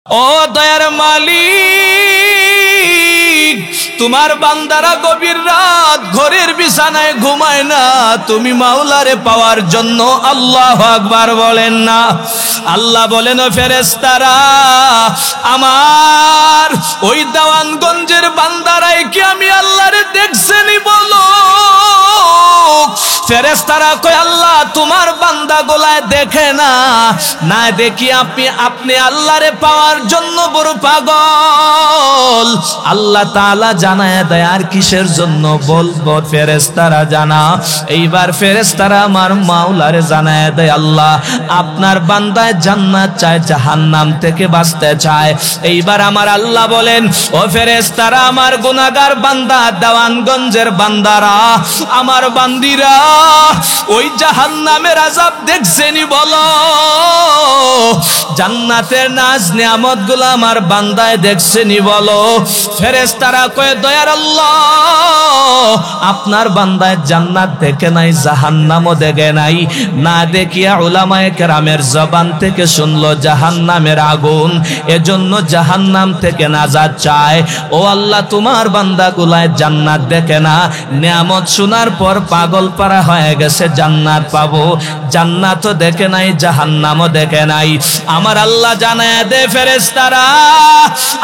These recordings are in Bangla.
ও দয়ার মালিক, তোমার বান্দারা গভীর রাত ঘরের বিছানায় ঘুমায় না, তুমি মাওলারে পাওয়ার জন্য আল্লাহু আকবার বলেন না। আল্লাহ বলেন, ও ফেরেশতারা, আমার ওই দেওয়ানগঞ্জের বান্দারাই কি আমি আল্লাহরে দেখছেনি বলো? ফেরেশতারা কয়, আল্লাহ তোমার বান্দা গোলায় দেখে না, না দেখি আপনি আল্লাহরে পাওয়ার জন্য বড় পাগল। আল্লাহ তাআলা জানায় দেয় আর কিসের জন্য বলবো ফেরেশতারা জানা। এইবার ফেরেশতারা আমার মাওলারে জানায় দেয়, আল্লাহ আপনার বান্দায় জান্নাত চায়, জাহান্নাম থেকে বাঁচতে চায়। এইবার আমার আল্লাহ বলেন, ও ফেরেশতারা, আমার গুনাহগার বান্দা দেওয়ানগঞ্জের বান্দারা, আমার বান্দিরা ওই জাহান্নামের আযাব দেখছেনি বলো? জান্নাতের নাজ নিয়ামত গুলো আমার বান্দায় দেখছেনি বলো? ফেরেশতারা কয়, দয়ার আল্লাহ আপনার বান্দায় জান্নাত দেখে নাই, জাহান্নামও দেখে নাই, না দেখিয়া উলামায়ে কেরামের জবান থেকে শুনলো জাহান্নামের আগুন, এজন্য জাহান্নাম থেকে নাজাত চায়। ও আল্লাহ তোমার বান্দা গুলায় জান্নাত দেখে না, নিয়ামত শোনার পর পাগল পারা হয়ে গেছে জান্নাত পাবো, জান্নাতও দেখে নাই, জাহান্নামও দেখে নাই। আমার আল্লাহ জানায় দে ফেরেশতারা,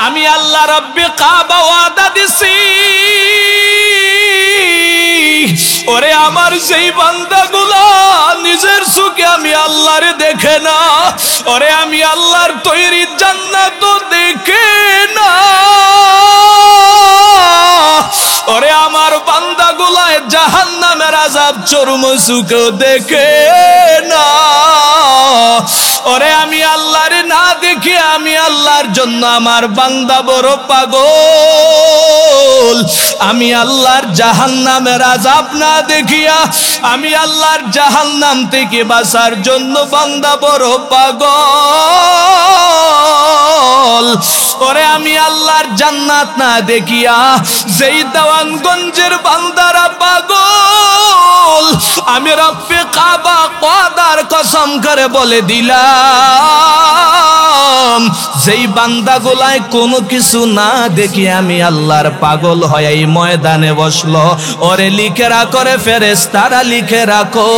আমি আল্লাহ রব্বে কাবা ওয়াদা দিছি, ওরে আমার সেই বান্দাগুলো নিজের চোখে আমি আল্লাহরে দেখে না, ওরে আমি আল্লাহর তৈরি জান্নাত দেখে না, ওরে আমার বান্দাগুলায় জাহান্নামের আযাব চরম সুখে দেখে না, ওরে আমি আল্লাহরে না দেখে আমি আল্লাহর জন্য আমার বান্দা বড় পাগল। আমি আল্লাহর জাহান্নামের আযাব না দেখিয়া আমি আল্লাহর জাহান্নাম থেকে বাঁচার জন্য বান্দা বড় পাগল। ওরে আমি আল্লাহর জান্নাত না দেখিয়া যেই দেওয়ানগঞ্জের বান্দারা পাগল, আমি রব্বে কাবা ওয়াদার কসম করে বলে দিলাম, যেই বান্দাগুলায় কোনো কিছু না দেখি আমি আল্লাহর পাগল হয়ে এই ময়দানে বসলো, ওরে লিখে রাখো রে ফেরেশতারা, লিখে রাখো,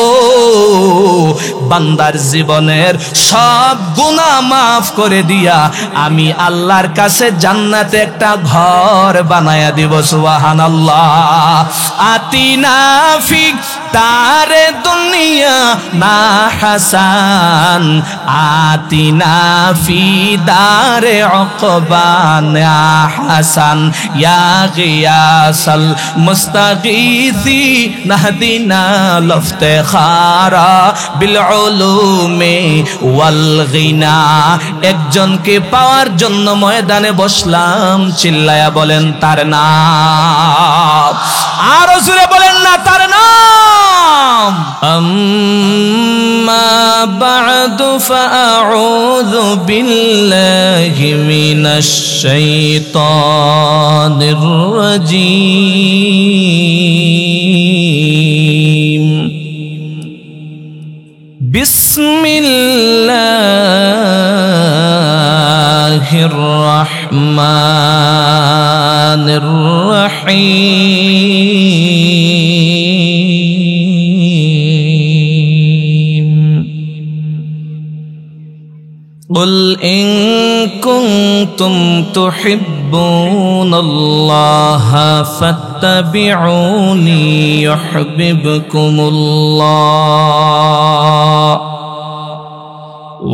বান্দার জীবনের সব গুনাহ মাফ করে দিয়া আমি আল্লাহর কাছে জান্নাতে একটা ঘর বানায়া দিব। সুবহানাল্লাহ। আতিনা ফিক তারে দুনিয়া না হাসান, আতিনা ফি দারে উকবা না হাসান, ইয়া গিয়াসাল মুস্তাগীসি নাহদিনা লফতেখারা বিল উলুমি ওয়াল গিনা। একজনকে পাওয়ার জন্য ময়দানে বসলাম, চিল্লায়া বলেন তার নাম, আরো জোরে বলেন না তার নাম। আম্মা বা'দু ফাআউযু বিল্লাহি মিনাশ শাইতানির রাজীম। বিসমিল্লাহির রাহমানির রাহিম। قل إن كنتم تحبون الله فاتبعوني يحببكم الله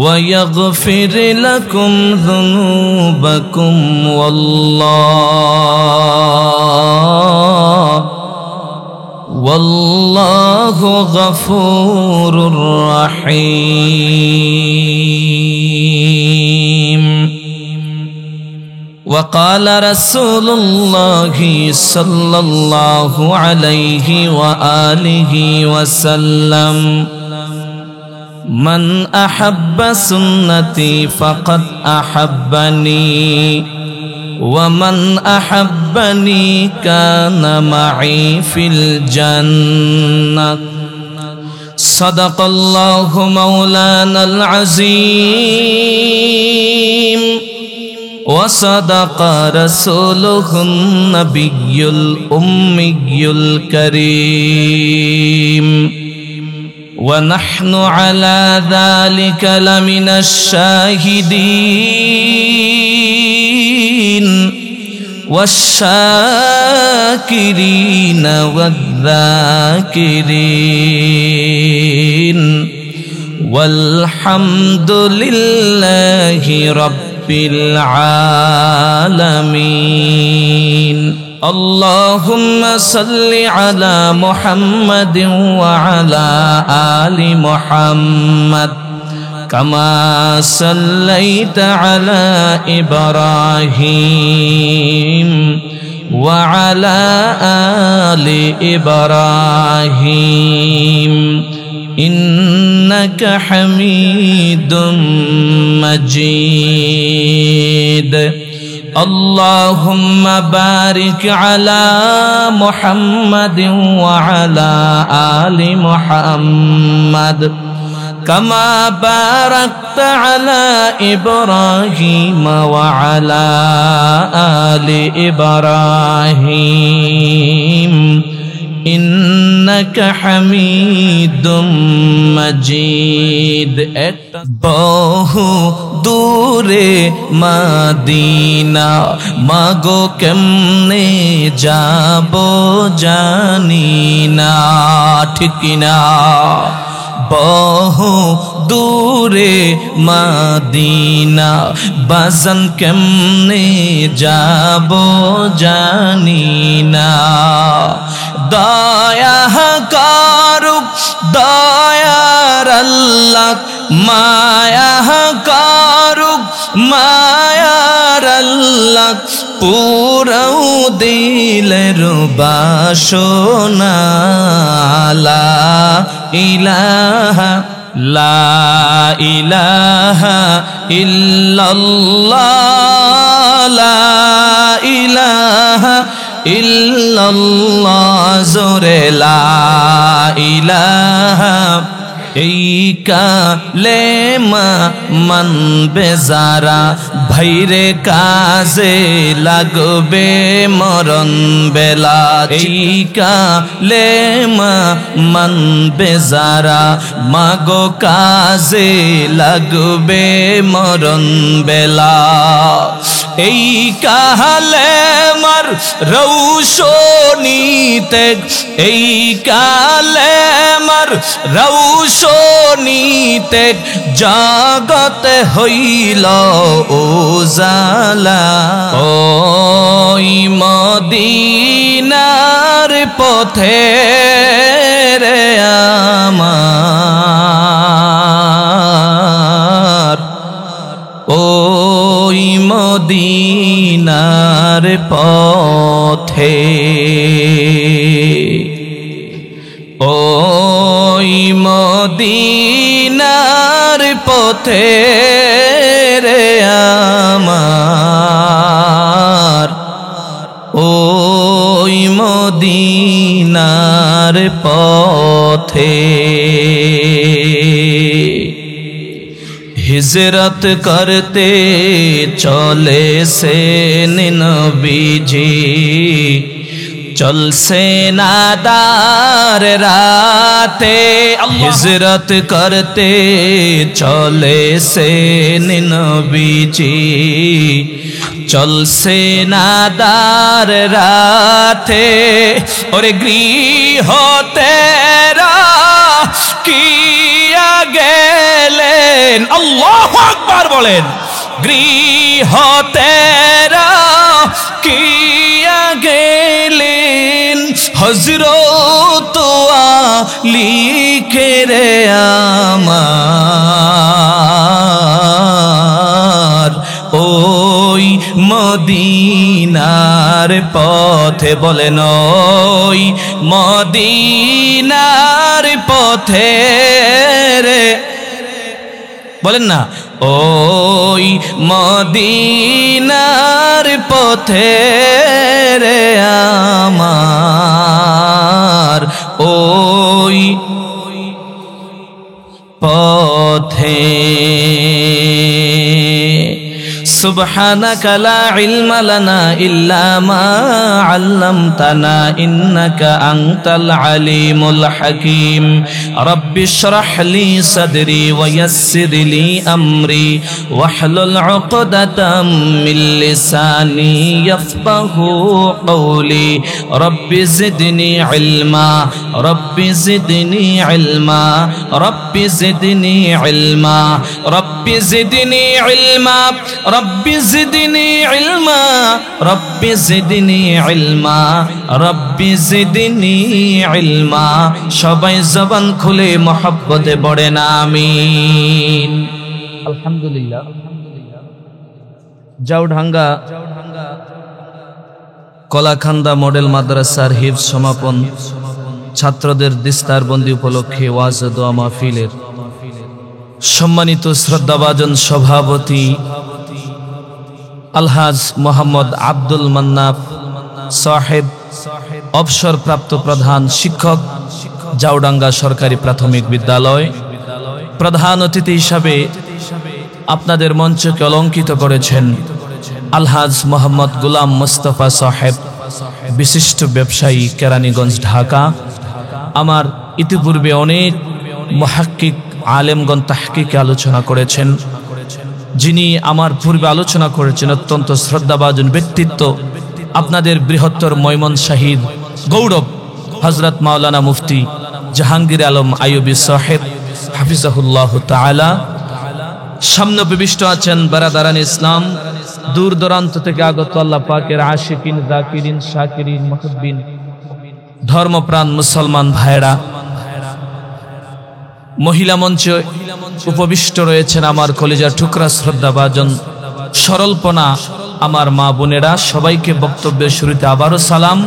ويغفر لكم ذنوبكم والله غفور رحيم. وقال رسول الله صلى الله عليه وآله وسلم من أحب سنتي فقد أحبني ومن أحبني كان معي في الجنة صدق الله مولانا العظيم وصدق رسوله النبي الأمي الكريم ونحن على ذلك لمن الشاهدين والشاكرين والذاكرين والحمد لله رب العالمين اللهم صل على محمد وعلى آل محمد كما صليت على إبراهيم وعلى آل إبراهيم إنك حميد مجيد اللهم بارك على محمد وعلى آل محمد كما باركت على إبراهيم وعلى آل إبراهيم إنك حميد مجيد বহু দূরে মদিনা মাগো কেমনে যাব জানি না ঠিক কিনা বহু দূরে মদিনা বাজান কেমনে যাব জানি না দয়া করুক দয়ার আল্লাহ মায়া করুক মায়ার আল্লাহ পুরাও দিলের বাসনা লা ইলাহা লা ইলাহা ইল্লাল্লাহ লা ইলাহা ইল্লাল্লাহ জোরে লা ইলাহা এই কালেমা মানবে যারা ভাইরে কাজে লাগবে মরণ বেলা এই কালেমা মানবে যারা মাগো কাজে লাগবে মরণ বেলা এই কালেমার রৌশনীতে এই কালেমার রৌশনীতে জগতে হইল উজালা ওই মদিনার পথে রে আমার ওই মদিনার পথে ওই মদিনার পথে রে আমার ওই মদিনার পথে হিজরত করতে চলে সে নবীজি চলছে নাদার রাতে হিজরত করতে চলে সে নবীজি চলছে নাদার রাতে ওরে গৃহ তেরা কিয়া গেলেন আল্লাহু আকবার বলেন গৃহ তেরা কিয়া গেলেন হযরত আলী রে আমার ওই মদিনার পথে বলেন ওই মদিনার পথে রে বলেন না ওই মদিনার পথে রে আমার ওই পথে সুবহানাকা লা ইলমা লানা ইল্লা মা আল্লামতানা ইন্নাকা আনতাল আলিমুল হাকীম রব্বি ইশরাহ লি সাদরি ওয়া ইয়াসসির লি আমরি ওয়াহলুল উকদাতাম মিন লিসানি ইয়াফকাহু কওলি রব্বি জিদনি ইলমা রব্বি জিদনি ইলমা রব্বি জিদনি ইলমা রব্বি জিদনি ইলমা রব্বি জিদনি ইলমা রব্বি জিদনি ইলমা রব্বি জিদনি ইলমা সবাই জবান খুলে মহব্বতে পড়েন আমিন। আলহামদুলিল্লাহ। জাউঢাঙ্গা কলাখান্দা মডেল মাদ্রাসার হিফজ সমাপন ছাত্রদের দিস্তারবন্দি উপলক্ষে ওয়াজ ও দোয়া মাহফিলের সম্মানিত শ্রদ্ধাভাজন সভাপতি আলহাজ মোহাম্মদ আব্দুল মান্নাফ সাহেব, অবসরপ্রাপ্ত প্রধান শিক্ষক, জাউডাঙ্গা সরকারি প্রাথমিক বিদ্যালয়, প্রধান অতিথি হিসাবে আপনাদের মঞ্চকে অলঙ্কিত করেছেন আলহাজ মোহাম্মদ গোলাম মুস্তফা সাহেব, বিশিষ্ট ব্যবসায়ী, কেরানীগঞ্জ, ঢাকা। আমার ইতিপূর্বে অনেক মুহাক্কিক আলেমগণ তাহকিকে আলোচনা করেছেন। যিনি আমার পূর্বে আলোচনা করেছেন অত্যন্ত শ্রদ্ধাভাজন ব্যক্তিত্ব, আপনাদের বৃহত্তর ময়মনসিংহের গৌরব হযরত মাওলানা মুফতি জাহাঙ্গীর আলম আইয়ুবী সাহেব হাফিজাহুল্লাহ তাআলা। সামনে উপবিষ্ট আছেন বারাদারান ইসলাম, দূর দূরান্ত থেকে আগত আল্লাহ পাকের আশিকিন, যাকিরিন, শাকিরিন, মুহিব্বিন, ধর্মপ্রাণ মুসলমান ভাইরা। মহিলা মঞ্চে উপবিষ্ট রয়েছেন আমার কলিজার টুকরা শ্রদ্ধাভাজন সরলপনা আমার মা বোনেরা। সবাইকে বক্তব্যের শুরুতে আবারও সালাম,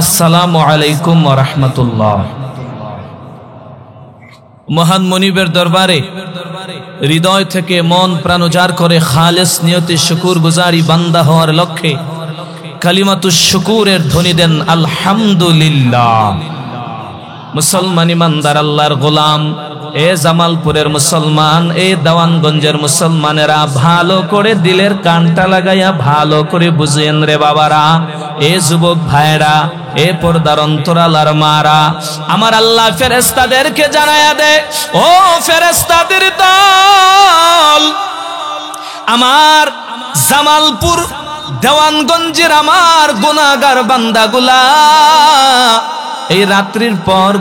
আসসালামু আলাইকুম ওয়া রাহমাতুল্লাহ। মহান মনিবের দরবারে হৃদয় থেকে মন প্রাণ উজাড় করে খালেস নিয়তে শুকুর গুজারি বান্দা হওয়ার লক্ষ্যে কালিমাতুশ শুকুরের ধ্বনি দেন আলহামদুলিল্লাহ। মুসলমান ইমানদার আল্লাহর গোলাম, এ জামালপুরের মুসলমান, এ দেওয়ানগঞ্জের মুসলমানেরা, ভালো করে দিলের কানটা লাগাইয়া ভালো করে বুঝেন রে বাবারা, এ যুবক ভাইরা, এ পর্দার অন্তরালার মারা, আমার আল্লাহ ফেরেশতাদেরকে জানায়া দে, ও ফেরেশতাদের দল, আমার জামালপুর দেওয়ানগঞ্জের আমার গুনাহগার বান্দাগুলা, এই রাত্রির পর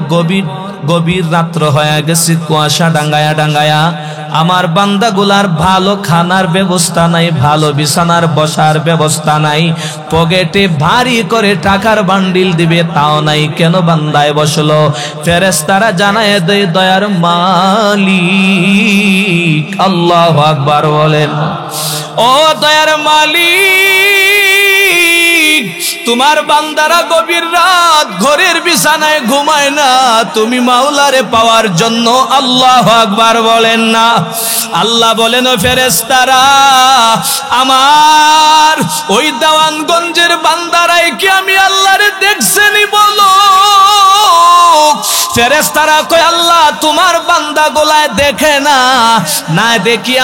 গভীর রাত্র হয়ে গেছে, কুয়াশা ডাঙ্গায়া ডাঙ্গায়া, আমার বান্দাগুলার ভালো খানার ব্যবস্থা নাই, ভালো বিছানার বসার ব্যবস্থা নাই, পকেটে ভারী করে টাকার বান্ডিল দিবে তাও নাই, কেন বান্দায় বসলো? ফেরেশতারা জানায় দেয়, দয়ার মালিক, আল্লাহু আকবার বলেন, ও দয়ার মালিক, তোমার বান্দারা গভীর রাত ঘরের বিছানায় ঘুমায় না, তুমি মাওলারে পাওয়ার জন্য আল্লাহু আকবার বলেন না? আল্লাহ বলেন, ও ফেরেশতারা, আমার ওই দেওয়ানগঞ্জের বান্দারাই কি আমি আল্লাহরে দেখছেনি বলো? ফেরেশতারা কয়, আল্লাহ তোমার বান্দা গোলায় দেখে না, না দেখি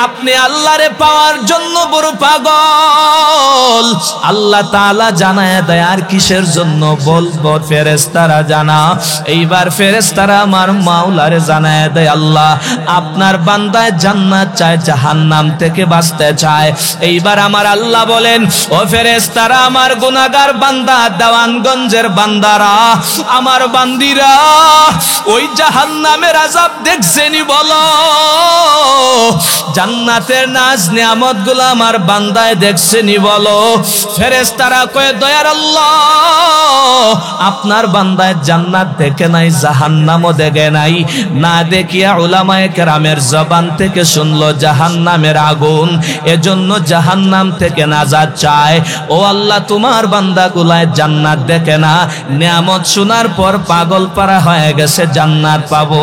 আপনি আল্লাহরে পাওয়ার জন্য বড় পাগল। আল্লাহ তাআলা জানায় দেয়, আর কিসের জন্য বলবো? ফেরেশতারা জানা। এইবার ফেরেশতারা আমার মাওলারে জানায় দেয়, আল্লাহ আপনার বান্দায় জান্নাত চায়, জাহান্নাম থেকে বাঁচতে চায়। এইবার আমার আল্লাহ বলেন, ও ফেরেশতারা, আমার গুনাহগার বান্দা দেওয়ানগঞ্জের বান্দারা, আমার বান্দিরা ওই জাহান্নামের আযাব দেখছেনি বলো? জান্নাতের নাজ নিয়ামত গুলো আমার বান্দায় দেখছেনি বলো? ফেরেশতারা কয়, দয়ার আল্লাহ, আপনার বান্দায় জান্নাত দেখে নাই, জাহান্নামও দেখে নাই, না দেখিয়া উলামায়ে কেরামের জবান থেকে শুনলো জাহান্নামের আগুন, এজন্য জাহান্নাম থেকে নাজাত চায়। ও আল্লাহ, তোমার বান্দাগুলায় জান্নাত দেখে না, নিয়ামত শোনার পর পাগল পারা হয়ে গেছে, জান্নাত পাবো,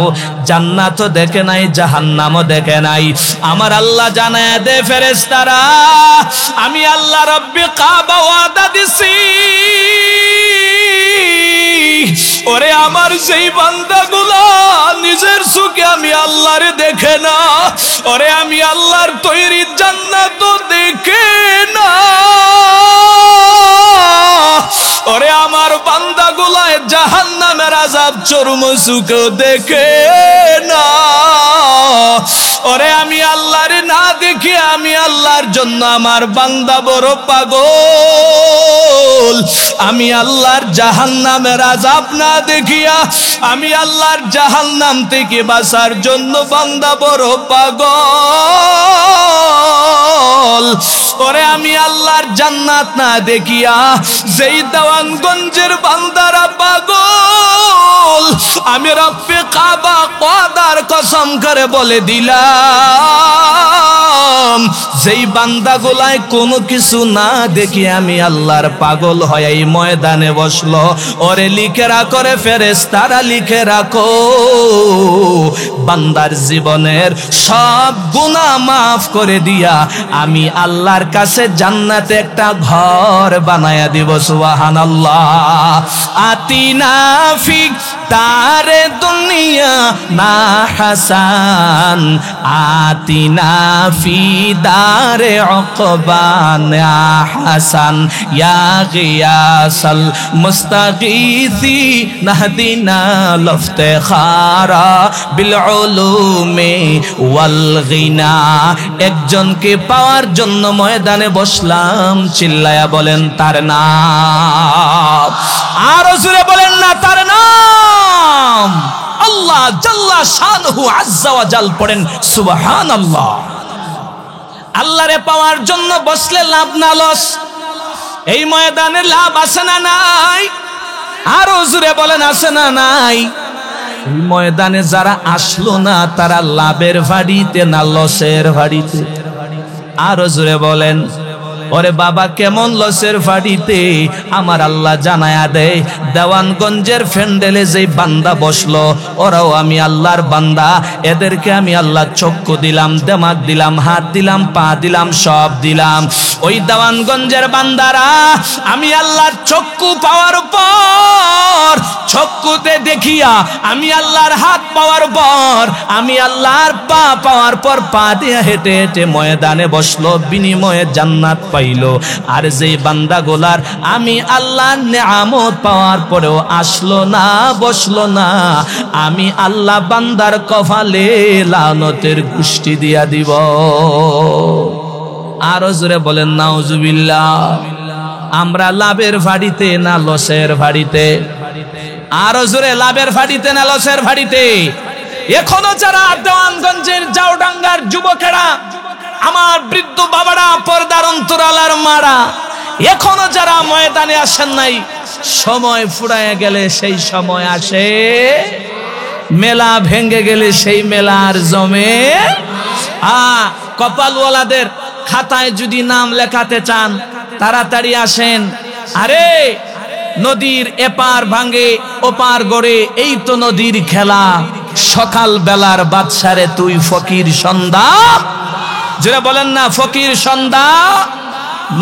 জান্নাতও দেখে নাই, জাহান্নামও দেখে নাই। আমার আল্লাহ জানায় দে, ফেরেশতারা, আমি আল্লাহ রব্বে কাবা ওয়াদা দিছি, ওরে আমার সেই বান্দাগুলা নিজের চোখে আমি আল্লাহরে দেখে না, ওরে আমি আল্লাহর তৈরি জান্নাত দেখে না, ওরে আমার বান্দাগুলায় জাহান্নামের আযাব চরম চোখে দেখে না। ওরে আমি আল্লাহরে না দেখি আমি আল্লাহর জন্য আমার বান্দা বড় পাগল। আমি আল্লাহর জাহান্নামের আযাব না দেখিয়া আমি আল্লাহর জাহান্নাম থেকে বাঁচার জন্য বান্দা বড় পাগল। ওরে আমি আল্লাহর জান্নাত না দেখিয়া যেই দেওয়ানগঞ্জের বান্দারা পাগল, আমি রব্বে কাবা কদার কসম করে বলে দিলাম যেই বান্দাগুলায় কোনো কিছু না দেখি আমি আল্লাহর পাগল হয়ে এই ময়দানে বসলো, ওরে লিখে রাখো রে ফেরেশতারা, লিখে রাখো বান্দার জীবনের সব গুনাহ মাফ করে দিয়া আমি আল্লাহর কাছে জান্নাতে একটা ঘর বানায়া দিব। সুবহানাল্লাহ। আতিনা ফিক তারে দুনিয়া না হাসান, আতিনা ফি দারে উকবা না হাসান, ইয়া গিয়াসাল মুস্তাগীসি নাহদিনা লফতেখারা বিল উলুমি ওয়াল গিনা। একজনকে পাওয়ার জন্য ময়দানে বসলাম, চিল্লায়া বলেন তার নাম, আর জোরে বলেন না তার নাম। আল্লাহ জাল্লা শানহু আজ্জা ওয়া জাল, পড়েন সুবহানাল্লাহ। আল্লাহরে পাওয়ার জন্য বসলে লাভ না লস? এই ময়দানে লাভ আছে না নাই? আর জোরে বলেন আছে না নাই? এই ময়দানে যারা আসলো না তারা লাভের ভাড়িতে না লসের ভাড়িতে? আর জোরে বলেন। ওরে বাবা কেমন লসের ফাড়িতে? আমার আল্লাহ জানায়া দেয় দেওয়ানগঞ্জের ফ্যান্ডেলে যেই বান্দা বসলো ওরাও আমি আল্লাহর বান্দা, এদেরকে আমি আল্লাহ চক্ষু দিলাম, দেমাগ দিলাম, হাত দিলাম, পা দিলাম, সব দিলাম। ওই দেওয়ানগঞ্জের বান্দারা আমি আল্লাহর চক্ষু পাওয়ার পর, চক্ষুতে দেখিয়া আমি আল্লাহর হাত পাওয়ার পর, আমি আল্লাহর পা পাওয়ার পর পা দিয়ে হেঁটে হেঁটে ময়দানে বসলো, বিনিময়ে জান্নাত পাইলো। আর যেই বান্দাগুলার আমি আল্লাহর নেয়ামত পাওয়ার পরেও আসলো না, বসলো না, আমি আল্লাহ বান্দার কপালে লানতের গুষ্টি দিয়া দিব। আরো জোরে বলেন নাউজুবিল্লাহ। আমরা লাভের ভাড়িতে না লসের ভাড়িতে? আরো জোরে, লাভের ভাড়িতে না লসের ভাড়িতে? এখনো যারা দেওয়ানগঞ্জের জাউডাঙ্গার যুবকেরা, আমার বৃদ্ধ বাবারা, পর্দার অন্তরালার মারা, এখনো যারা ময়দানে আসেন নাই, সময় ফুরায় গেলে সেই সময় আসে, মেলা ভেঙে গেলে সেই মেলার জমে। কপালওয়ালাদের খাতায় যদি নাম লেখাতে চান তাড়াতাড়ি আসেন। আরে নদীর এপার ভাঙে ওপার গড়ে, এই তো নদীর খেলা। সকাল বেলার বাদশারে তুই ফকির সন্ধ্যা, যারা বলেন না ফকির সন্ধ্যা।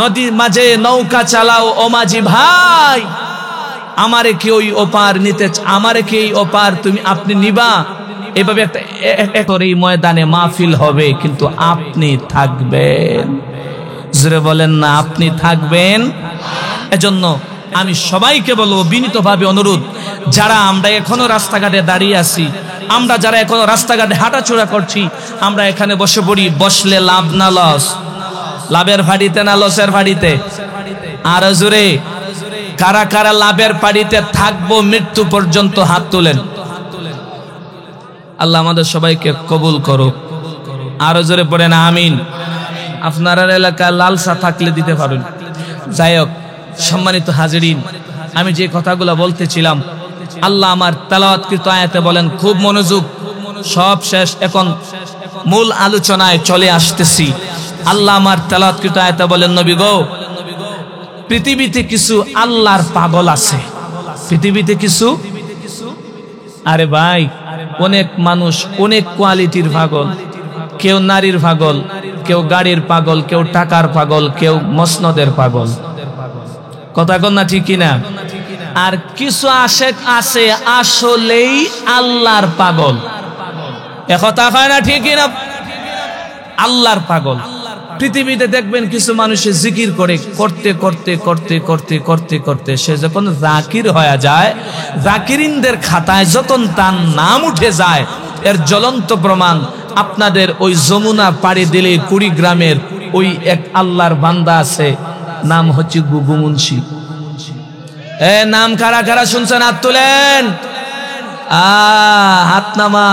নদীর মাঝে নৌকা চালাও ও মাঝি ভাই, আমারে কি ওই ওপার নিতে, আমারে কি এই ওপার তুমি আপনি নিবা? এভাবে একটা এই ময়দানে মাহফিল হবে, কিন্তু আপনি থাকবেন। যারা বলেন না আপনি থাকবেন। এজন্য আমি সবাইকে বলবো, বিনীতভাবে অনুরোধ, যারা আমরা এখনো রাস্তাঘাটে দাঁড়িয়ে আছি, আমরা যারা এখনো রাস্তাঘাটে হাঁটাচলা করছি, আমরা এখানে বসে পড়ি। বসলে লাভ না লস? লাভের ভাড়িতে না লসের ভাড়িতে? আর জোরে, কারা কারা লাভের ভাড়িতে থাকবো মৃত্যু পর্যন্ত হাত তোলেন। আল্লাহ আমাদের সবাইকে কবুল করো। আরো জোরে পড়েন আমিন। আপনার এলাকায় লালসা থাকলে দিতে পারেন। যাই হোক, সম্মানিত হাজিরিন, আমি যে কথাগুলো বলতেছিলাম, আল্লাহ আমার তেলাওয়াতকৃত আয়াতে বলেন, খুব মনোযোগ, সব শেষ, এখন মূল আলোচনায় চলে আসতেছি। আল্লাহ আমার তেলাওয়াতকৃত আয়াতে বলেন, নবী গো, পৃথিবীতে কিছু আল্লাহর পাগল আছে। পৃথিবীতে কিছু, আরে ভাই, অনেক মানুষ অনেক কোয়ালিটির পাগল। কেউ নারীর পাগল, কেউ গাড়ির পাগল, কেউ টাকার পাগল, কেউ মসনদের পাগল। কথা কন না ঠিক কিনা? আর কিছু আশেক আছে আসলেই আল্লাহর পাগল। একথা হয় না, ঠিকই না? আল্লাহর পাগল। পৃথিবীতে দেখবেন কিছু মানুষের জিকির করে করতে করতে করতে করতে করতে করতে সে যখন জাকির হয়ে যায়, জাকিরিনদের খাতায় যখন তার নাম উঠে যায়, এর জ্বলন্ত প্রমাণ আপনাদের ওই যমুনা পাড়ি দিলে কুড়িগ্রামের ওই এক আল্লাহর বান্দা আছে, নাম হচ্ছে গুগু মুন্সি। নাম কারা কারা শুনছেন? হাত তোলেন, হাত নামা।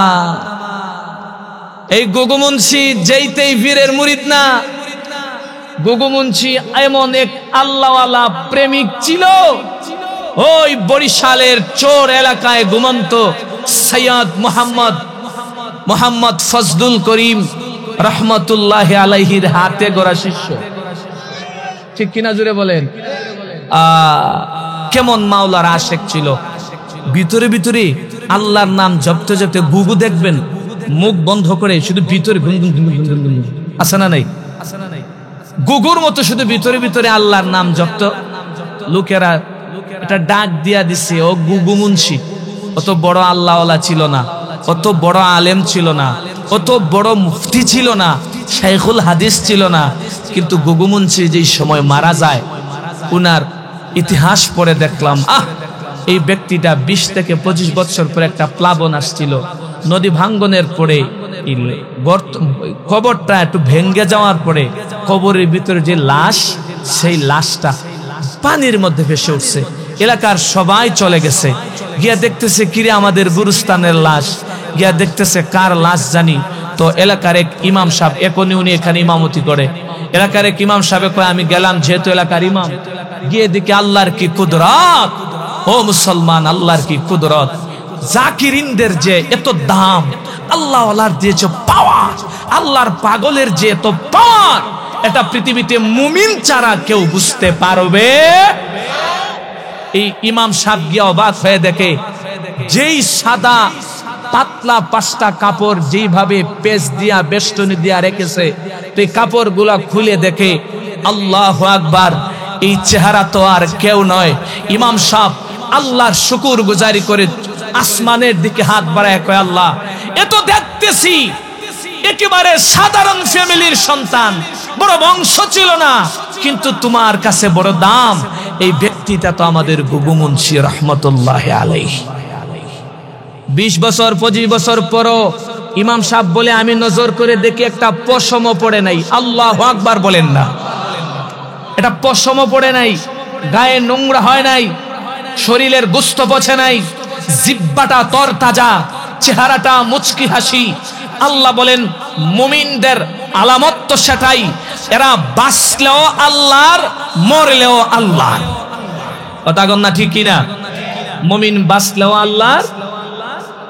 এই গুগু মুন্সি যেইতেই পীরের মুরিদ না। গুগু মুন্সি এমন এক আল্লাহওয়ালা প্রেমিক ছিল, ওই বরিশালের চোর এলাকায় ঘুমন্ত সৈয়দ মোহাম্মদ ফজলুল করিম রহমতুল্লাহ আলাইহির হাতে গড়া শিষ্য। ঠিক কিনা জুড়ে বলেন? কেমন মাওলার আশেক ছিল। ভিতরে ভিতরে আল্লাহর নাম জপতে জপতে গুগু দেখবেন মুখ বন্ধ করে শুধু ভিতরে গুনগুন আছে না নাই? গুগুর মতো শুধু ভিতরে ভিতরে আল্লাহর নাম জপত। লোকেরা এটা ডাক দিয়া দিছে, ও গুগু মুন্সি। অত বড় আল্লাহওয়ালা ছিল না, অত বড় আলেম ছিল না, অত বড় মুফতি ছিল না, শাইখুল হাদিস ছিল না। কিন্তু গুগু মুন্সি যেই সময় মারা যায়, উনার ইতিহাস পড়ে দেখলাম, এই ব্যক্তিটা 20 থেকে 25 বছর পরে একটা প্লাবন আসছিল। নদী ভাঙ্গনের পরে কবরটা একটু ভেঙ্গে যাওয়ার পরে কবরের ভিতরে যে লাশ, সেই লাশটা পানির মধ্যে ভেসে উঠছে। এলাকার সবাই চলে গেছে, গিয়া দেখতেছে কিরে আমাদের গুরুস্থানের লাশ। গিয়া দেখতেছে কার লাশ জানি তো এলাকার এক ইমাম সাহেব, এখনই উনি এখানে ইমামতি করে। এলাকার এক ইমাম সাহেব কয় আমি গেলাম, যেহেতু এলাকার ইমাম, গিয়ে দেখি আল্লাহর কি কুদরত। ও মুসলমান, আল্লাহর কি কুদরত। জাকিরিনদের যে এত দাম, আল্লাহওয়ালার যে পাওয়ার, আল্লাহর পাগলের যে এত পাওয়ার, এটা পৃথিবীতে মুমিন ছাড়া কেউ বুঝতে পারবে। এই ইমাম সাহেব গিয়ে অবাক হয়ে দেখে, যেই সাদা পাতলা 5টা কাপড় যেইভাবে পেজ দিয়া বেষ্টনী দিয়া রেখেছে, তো এই কাপড় গুলা খুলে দেখে, আল্লাহু আকবার, এই চেহারা তো আর কেউ নয়। ইমাম সাহেব আল্লাহর শুকুর গুজারি করে আসমানের দিকে হাত বাড়ায় কয়, আল্লাহ, এ তো দেখতেছি একেবারে সাধারণ ফ্যামিলির সন্তান, বড় বংশ ছিল না, কিন্তু তোমার কাছে বড় দাম। এই ব্যক্তিটা তো আমাদের গুগু মুন্সি রহমতুল্লাহ আলাইহি। 20 বছর 25 বছর পরও ইমাম সাহেব বলে, আমি নজর করে দেখি একটা পশমও পড়ে নাই। আল্লাহু আকবার বলেন না? এটা পশমও পড়ে নাই, গায়ে নোংরা হয় নাই, শরীরের গোস্ত পচে নাই, জিহ্বাটা তরতাজা, চেহারাটা মুচকি হাসি। আল্লাহ বলেন মুমিনদের আলামত তো সেটাই, এরা বাঁচলেও আল্লাহর, মরলেও আল্লাহর। কথা কন না ঠিক কিনা? মুমিন বাঁচলেও আল্লাহর,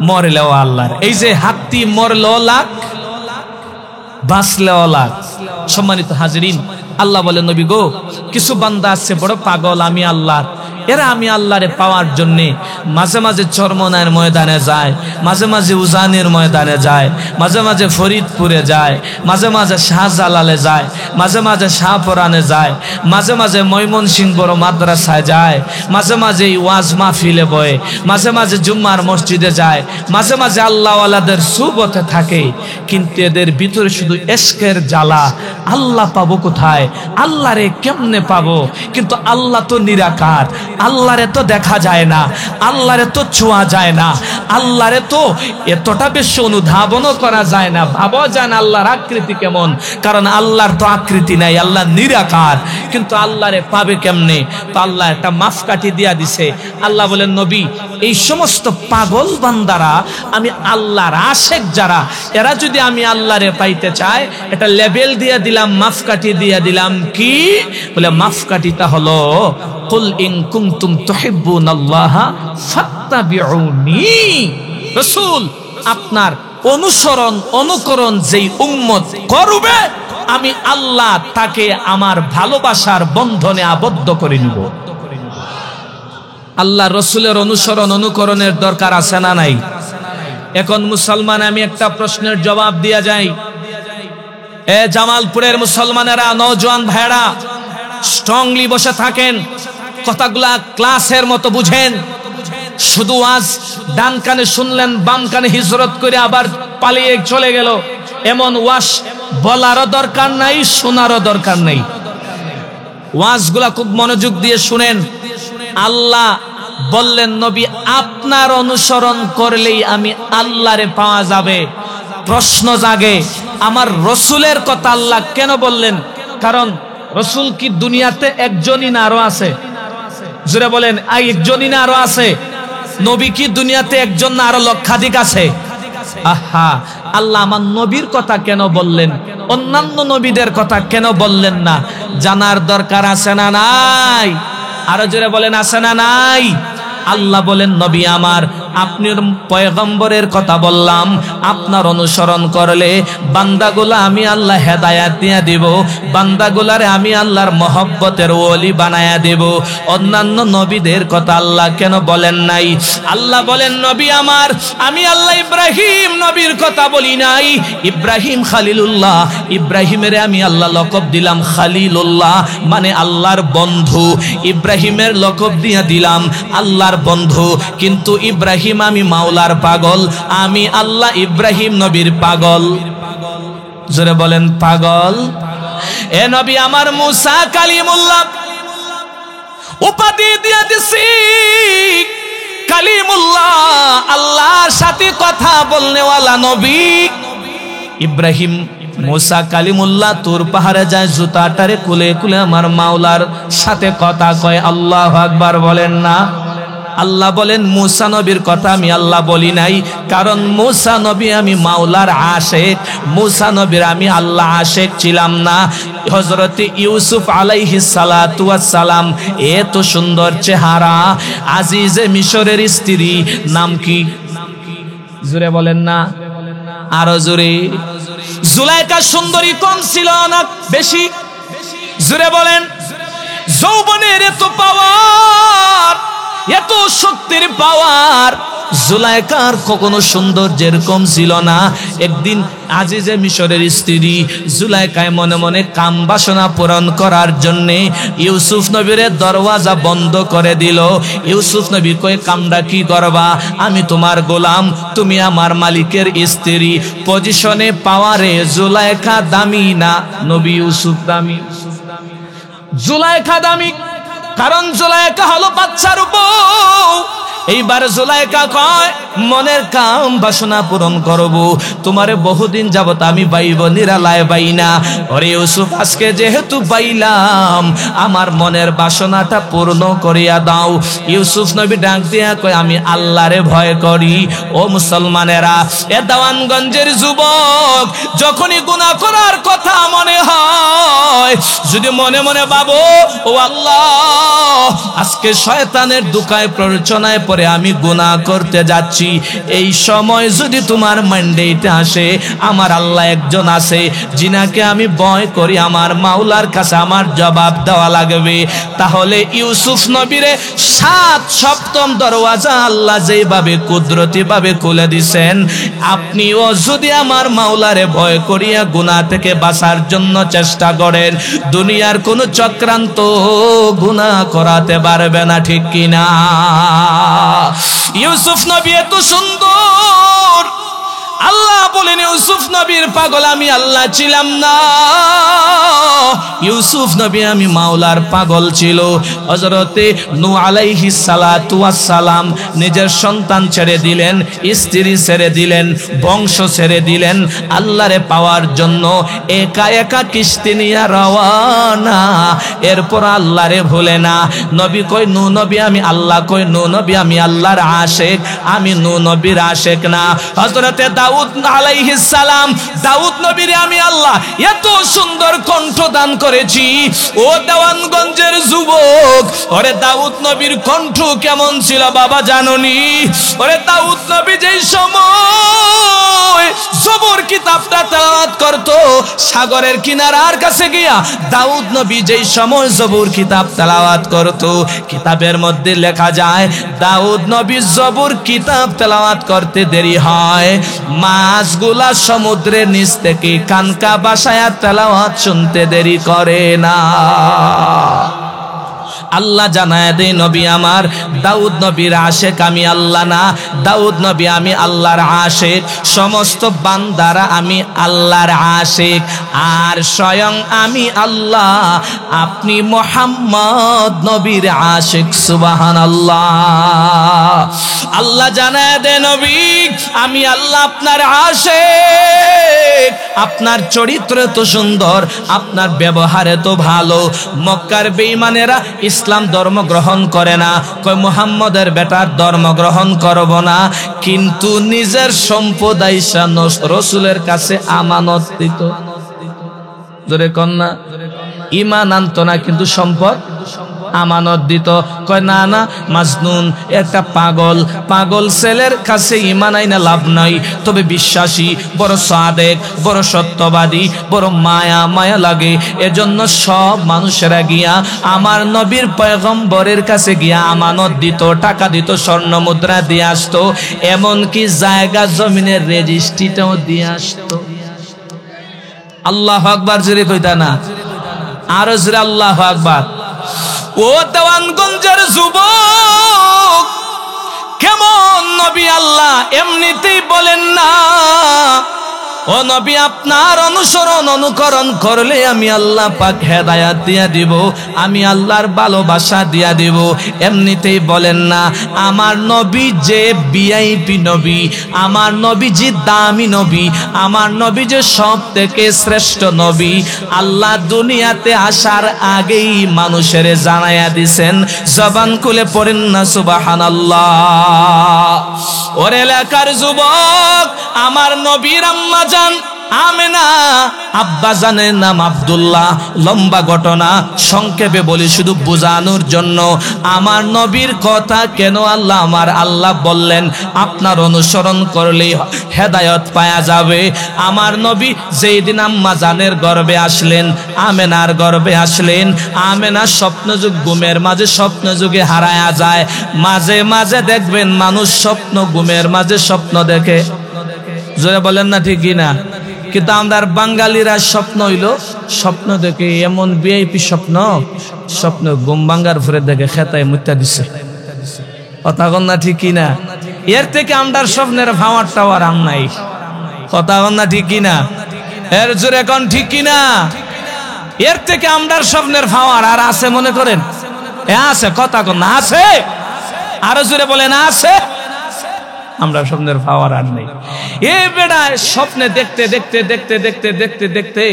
মরলেও আল্লাহর। এই যে হাতি মরলেও লাখ, বাঁচলেও লাখ। সম্মানিত হাজিরিন, আল্লাহ বলেন, নবী গো, কিছু বান্দা আছে বড় পাগল আমি আল্লাহর, এরা আমি আল্লাহরে পাওয়ার জন্যে মাঝে মাঝে চরমনার ময়দানে যায়, মাঝে মাঝে উজানের ময়দানে যায়, মাঝে মাঝে ফরিদপুরে যায়, মাঝে মাঝে শাহজালালে যায়, মাঝে মাঝে শাহপরানে যায়, মাঝে মাঝে ময়মনসিংহ বড় মাদ্রাসায় যায়, মাঝে মাঝে ওয়াজ মাহফিলে বয়ে, মাঝে মাঝে জুম্মার মসজিদে যায়, মাঝে মাঝে আল্লাহওয়ালাদের সুবতে থাকে। কিন্তু এদের ভিতরে শুধু ইশকের জ্বালা। আল্লাহ পাবো কোথায়? আল্লাহরে কেমনে পাবো? কিন্তু আল্লাহ তো নিরাকার, আল্লাহরে তো দেখা যায় না, আল্লাহরে তো ছোঁয়া যায় না, আল্লাহরে তো এতটা বেশি অনুধাবনও করা যায় না, ভাবা যায় না আল্লাহর আকৃতি কেমন, কারণ আল্লাহর তো আকৃতি নাই, আল্লাহ নিরাকার। কিন্তু আল্লাহরে পাবে কেমনে? তো আল্লাহ একটা মাপকাঠি দিয়া দিছে। আল্লাহ বলেন, নবী, এই সমস্ত পাগল বান্দারা, আমি আল্লাহর আশেক যারা, এরা যদি আমি আল্লাহরে পাইতে চায়, এটা লেবেল দিয়া দিলাম, মাপকাঠি দিয়া দিলাম। কি বলে মাপকাঠিটা হলো, কুল ইন কুনতুম তুহিব্বুনাল্লাহা ফাত্তাবিউনি। রাসূল, আপনার অনুসরণ অনুকরণ যেই উম্মত করবে, আমি আল্লাহ তাকে আমার ভালোবাসার বন্ধনে আবদ্ধ করে নিব। আল্লাহ রসুলের অনুসরণ অনুকরণের দরকার আছে না নাই? এখন মুসলমান, আমি একটা প্রশ্নের জবাব দিয়া যাই। জামালপুরের মুসলমানেরা, নওজোয়ান ভাইরা, স্ট্রংলি বসে থাকেন। কথাগুলা ক্লাসের মতো বুঝেন। শুধু আজ ডান কানে শুনলেন, বাম কানে হিজরত করে আবার পালিয়ে চলে গেল, এমন ওয়াজ বলারও দরকার নাই, শোনারও দরকার নেই। ওয়াজগুলা খুব মনোযোগ দিয়ে শুনেন। আল্লাহ বললেন, নবী আপনার অনুসরণ করলেই আমি আল্লাহরে পাওয়া যাবে। প্রশ্ন জাগে, আমার রসুলের কথা আল্লাহ কেন বললেন? কারণ রসুল কি দুনিয়াতে একজনই না আরো আছে? জোরে বলেন, একজনই না আরো আছে? নবী কি দুনিয়াতে একজন না আরো লক্ষাধিক আছে? আহা, আল্লাহ আমার নবীর কথা কেন বললেন? অন্যান্য নবীদের কথা কেন বললেন না? জানার দরকার আছে না নাই? আরো জোরে বলেন, আছে না নাই? আল্লাহ বলেন, নবী আমার, আপনার পয়গম্বরের কথা বললাম, আপনার অনুসরণ করলে বান্দাগুলা আমি আল্লাহ হেদায়াত দিয়ে দিব, বান্দাগুলারে আমি আল্লাহর মহব্বতের ওলি বানায়া দেব। অন্যান্য নবীদের কথা আল্লাহ কেন বলেন নাই? আল্লাহ বলেন, নবী আমার, আমি আল্লাহ ইব্রাহিম নবীর কথা বলি নাই। ইব্রাহিম খালিলুল্লাহ, ইব্রাহিমের আমি আল্লাহ লকব দিলাম খালিলুল্লাহ, মানে আল্লাহর বন্ধু। ইব্রাহিমের লকব দিয়ে দিলাম আল্লাহর বন্ধু। কিন্তু ইব্রাহিম আমি মাওলার পাগল, আমি আল্লাহ ইব্রাহিম নবীর পাগল। জোরে বলেন, পাগল। এ নবী আমার, মুসা কালিমুল্লাহ উপাধি দিয়ে দিছি কালিমুল্লাহ, আল্লাহর সাথে কথা বলনেওয়ালা নবী। ইব্রাহিম মুসা কালিমুল্লাহ তুর পাহাড়ে যায়, জুতাটারে কুলে কুলে আমার মাওলার সাথে কথা কয়। আল্লাহু আকবার বলেন না? আল্লাহ বলেন, মুসা নবীর কথা আমি আল্লাহ বলি নাই, কারণ মুসা নবী আমি মাওলার আশেক, মুসা নবীর আমি আল্লাহ আশেক ছিলাম না। হযরতে ইউসুফ আলাইহিস সালাতু ওয়াস সালাম, এত সুন্দর চেহারা, আজিজে মিশরের স্ত্রী, নাম কি? জোরে বলেন না, আরো জোরে। জুলাইখা সুন্দরী কম ছিল না বেশি? জোরে বলেন। যৌবনের এত পাওয়ার, এত শক্তির পাওয়ার, জুলাইখার কখনো সৌন্দর্যের কম ছিল না। একদিন আজিজে মিশরের স্ত্রী জুলাইখায় মনে মনে কাম বাসনা পূরণ করার জন্যে ইউসুফ নবীর দরওয়াজা বন্ধ করে দিল। ইউসুফ নবী কয়, কামটা কি করবা? আমি তোমার গোলাম, তুমি আমার মালিকের স্ত্রী। পজিশনে পাওয়ারে জুলাইখা দামি না, নবী ইউসুফ দামি? জুলাইখা দামি, কারণ জুলাইখা হলো বাচ্চার বউ। এইবার জুলাইখা কয়, মনের কাম বাসনা পূরণ করব, তোমারে বহুদিন যাবত আমি বাইব, নিরালায় বাই না। ওরে ইউসুফ, আজকে যেহেতু বাইলাম, আমার মনের বাসনাটা পূর্ণ করিয়া দাও। ইউসুফ নবী ডাক দিয়া কয়, আমি আল্লাহরে ভয় করি। ও মুসলমানেরা, এ দেওয়ানগঞ্জের যুবক, যখনই গুনাহ করার কথা মনে হয়, যদি মনে মনে ভাবো, ও আল্লাহ, আজকে শয়তানের দুকায় প্ররোচনায় পরে আমি গুনাহ করতে যাচ্ছি, এই সময় যদি তোমার ম্যান্ডেটে আসে, আমার আল্লাহ একজন আছে যিনাকে আমি ভয় করি, আমার মাওলার কাছে আমার জবাব দেওয়া লাগবে। তাহলে ইউসুফ নবীরে 7ম দরওয়াজা আল্লাহ যেভাবে কুদরতি ভাবে খুলে দিছেন, আপনিও যদি আমার মাওলারে ভয় করিয়া গুনাহ থেকে বাঁচার জন্য চেষ্টা করেন, দুনিয়ার কোন চক্রান্ত গুনাহ করাতে পারবে না, ঠিক কিনা? ইউসুফ নবী এত সুন্দর, আল্লাহ বলেন ইউসুফ নবীর পাগল আমি আল্লাহ ছিলাম না। ইউসুফ নবী আমি মাওলার পাগল ছিল। হযরতে নূহ আলাইহিস সালাতু ওয়াস সালাম নিজের সন্তান ছেড়ে দিলেন, স্ত্রী ছেড়ে দিলেন, বংশ ছেড়ে দিলেন আল্লাহরে পাওয়ার জন্য। একা একা কিস্তি নিয়ে রওয়ানা। এরপর আল্লাহরে ভুলে না। নবী কই নূহ নবী আমি আল্লাহ, কই নূহ নবী আমি আল্লাহর আশেক, আমি নূহ নবীর আশেক না। হযরতে দাউদ আলাইহিস সালাম, দাউদ নবীরে আমি আল্লাহ এত সুন্দর কণ্ঠ দান করেছি। ও দেওয়ানগঞ্জের যুবক, ওরে দাউদ নবীর কণ্ঠ কেমন ছিল বাবা জাননি? ওরে দাউদ নবী যেই সময় জবর কিতাবটা তেলাওয়াত করত, সাগরের কিনারার কাছে গিয়া দাউদ নবী যেই সময় জবর কিতাব তেলাওয়াত করত, কিতাবের মধ্যে লেখা যায় দাউদ নবী জবর কিতাব তেলাওয়াত করতে দেরি হয়, মাছগুলা সমুদ্রের নিচ থেকে কানকা বাসায়া তেলাওয়াত শুনতে দেরি করে না। আল্লাহ জানায় দেয় নবী আমার দাউদ নবীর আশিক আমি আল্লাহ না, দাউদ নবী আমি আল্লাহর আশিক, সমস্ত বান্দারা আমি আল্লাহর আশিক, আর স্বয়ং আমি আল্লাহ আপনি মুহাম্মদ নবীর আশিক। সুবহানাল্লাহ। আল্লাহ জানায় দেয় নবী আমি আল্লাহ আপনার আশিক, আপনার চরিত্র তো সুন্দর, আপনার ব্যবহারে তো ভালো। মক্কার বেঈমানেরা ইসলাম ধর্ম গ্রহণ করে না, কয় মুহাম্মদের বেটার ধর্ম গ্রহণ করব না, কিন্তু নিজের সম্পদ আইসা রাসূলের কাছে আমানত দিত। জোরে কন্যা, ঈমান আনতো না কিন্তু সম্পদ আমানত দিত। কয় না না, মাজনুন একটা পাগল, পাগল ছেলের কাছে ঈমান আইনা লাভ নাই, তবে বিশ্বাসী, বড় সাদেক, বড় সত্যবাদী, বড় মায়া লাগে। এজন্য সব মানুষেরা গিয়া আমার নবীর পয়গম্বরের কাছে গিয়া আমানত দিত, টাকা দিত, স্বর্ণ মুদ্রা দিয়ে আসতো, এমনকি জায়গা জমিনের রেজিস্ট্রিটাও দিয়ে আসতো। আল্লাহু আকবার জোরে কইতা না, আরো জোরে আল্লাহু আকবার। ও দেওয়ানগঞ্জের যুবক, কেমন নবী আল্লাহ এমনিতেই বলেন না, ও নবী আপনার অনুসরণ অনুকরণ করলে আমি আল্লাহ পাক হেদায়েত দিয়া দিব, আমি আল্লাহর ভালোবাসা দিয়া দিব। এমনিতেই বলেন না, আমার নবী যে ভিআইপি নবী, আমার নবী যে দামি নবী, আমার নবী যে সব থেকে শ্রেষ্ঠ নবী, আল্লাহ দুনিয়াতে আসার আগেই মানুষের জানায়া দিছেন। জবান খুলে পড়েন না সুবহানাল্লাহ। ওর এলাকার যুবক, আমার নবীর আম্মা জান আমেনা, আব্বা জানের নাম আব্দুল্লাহ। লম্বা ঘটনা, সংক্ষেপে বলি শুধু বোঝানোর জন্য। আমার নবীর কথা কেন আল্লাহ বললেন আপনার অনুসরণ করলে হেদায়েত পাওয়া যাবে। আমার নবী যেই দিন আম্মা জানের গর্ভে আসলেন, আমেনার গর্ভে আসলেন, আমেনা স্বপ্নযুগ, ঘুমের মাঝে স্বপ্নযুগে হারায়া যায়। মাঝে মাঝে দেখবেন মানুষ স্বপ্ন, ঘুমের মাঝে স্বপ্ন দেখে। জোরে বলেন না ঠিক কিনা? কিন্তু আমরা বাঙালিরা স্বপ্ন হইল, স্বপ্ন দেখে এমন ভিআইপি স্বপ্ন ঘুম ভাঙ্গার ফুরে দেখে খেতায় মুত্তা দিছে। কথা কন না ঠিক কিনা? এর থেকে আমরার স্বপ্নের ভাওয়ার টাওয়ার আম নাই। কথা কন না ঠিক কিনা? এর জোরে কোন ঠিক কিনা? এর থেকে আমরার স্বপ্নের ভাওয়ার আর আছে মনে করেন? আছে, কথা কন না আছে? আরো জোরে বলেন আছে? আমরা স্বপ্নের পাওয়ার আর নেই। এই বেড়া স্বপ্নে দেখতে দেখতে দেখতে দেখতে দেখতে দেখতে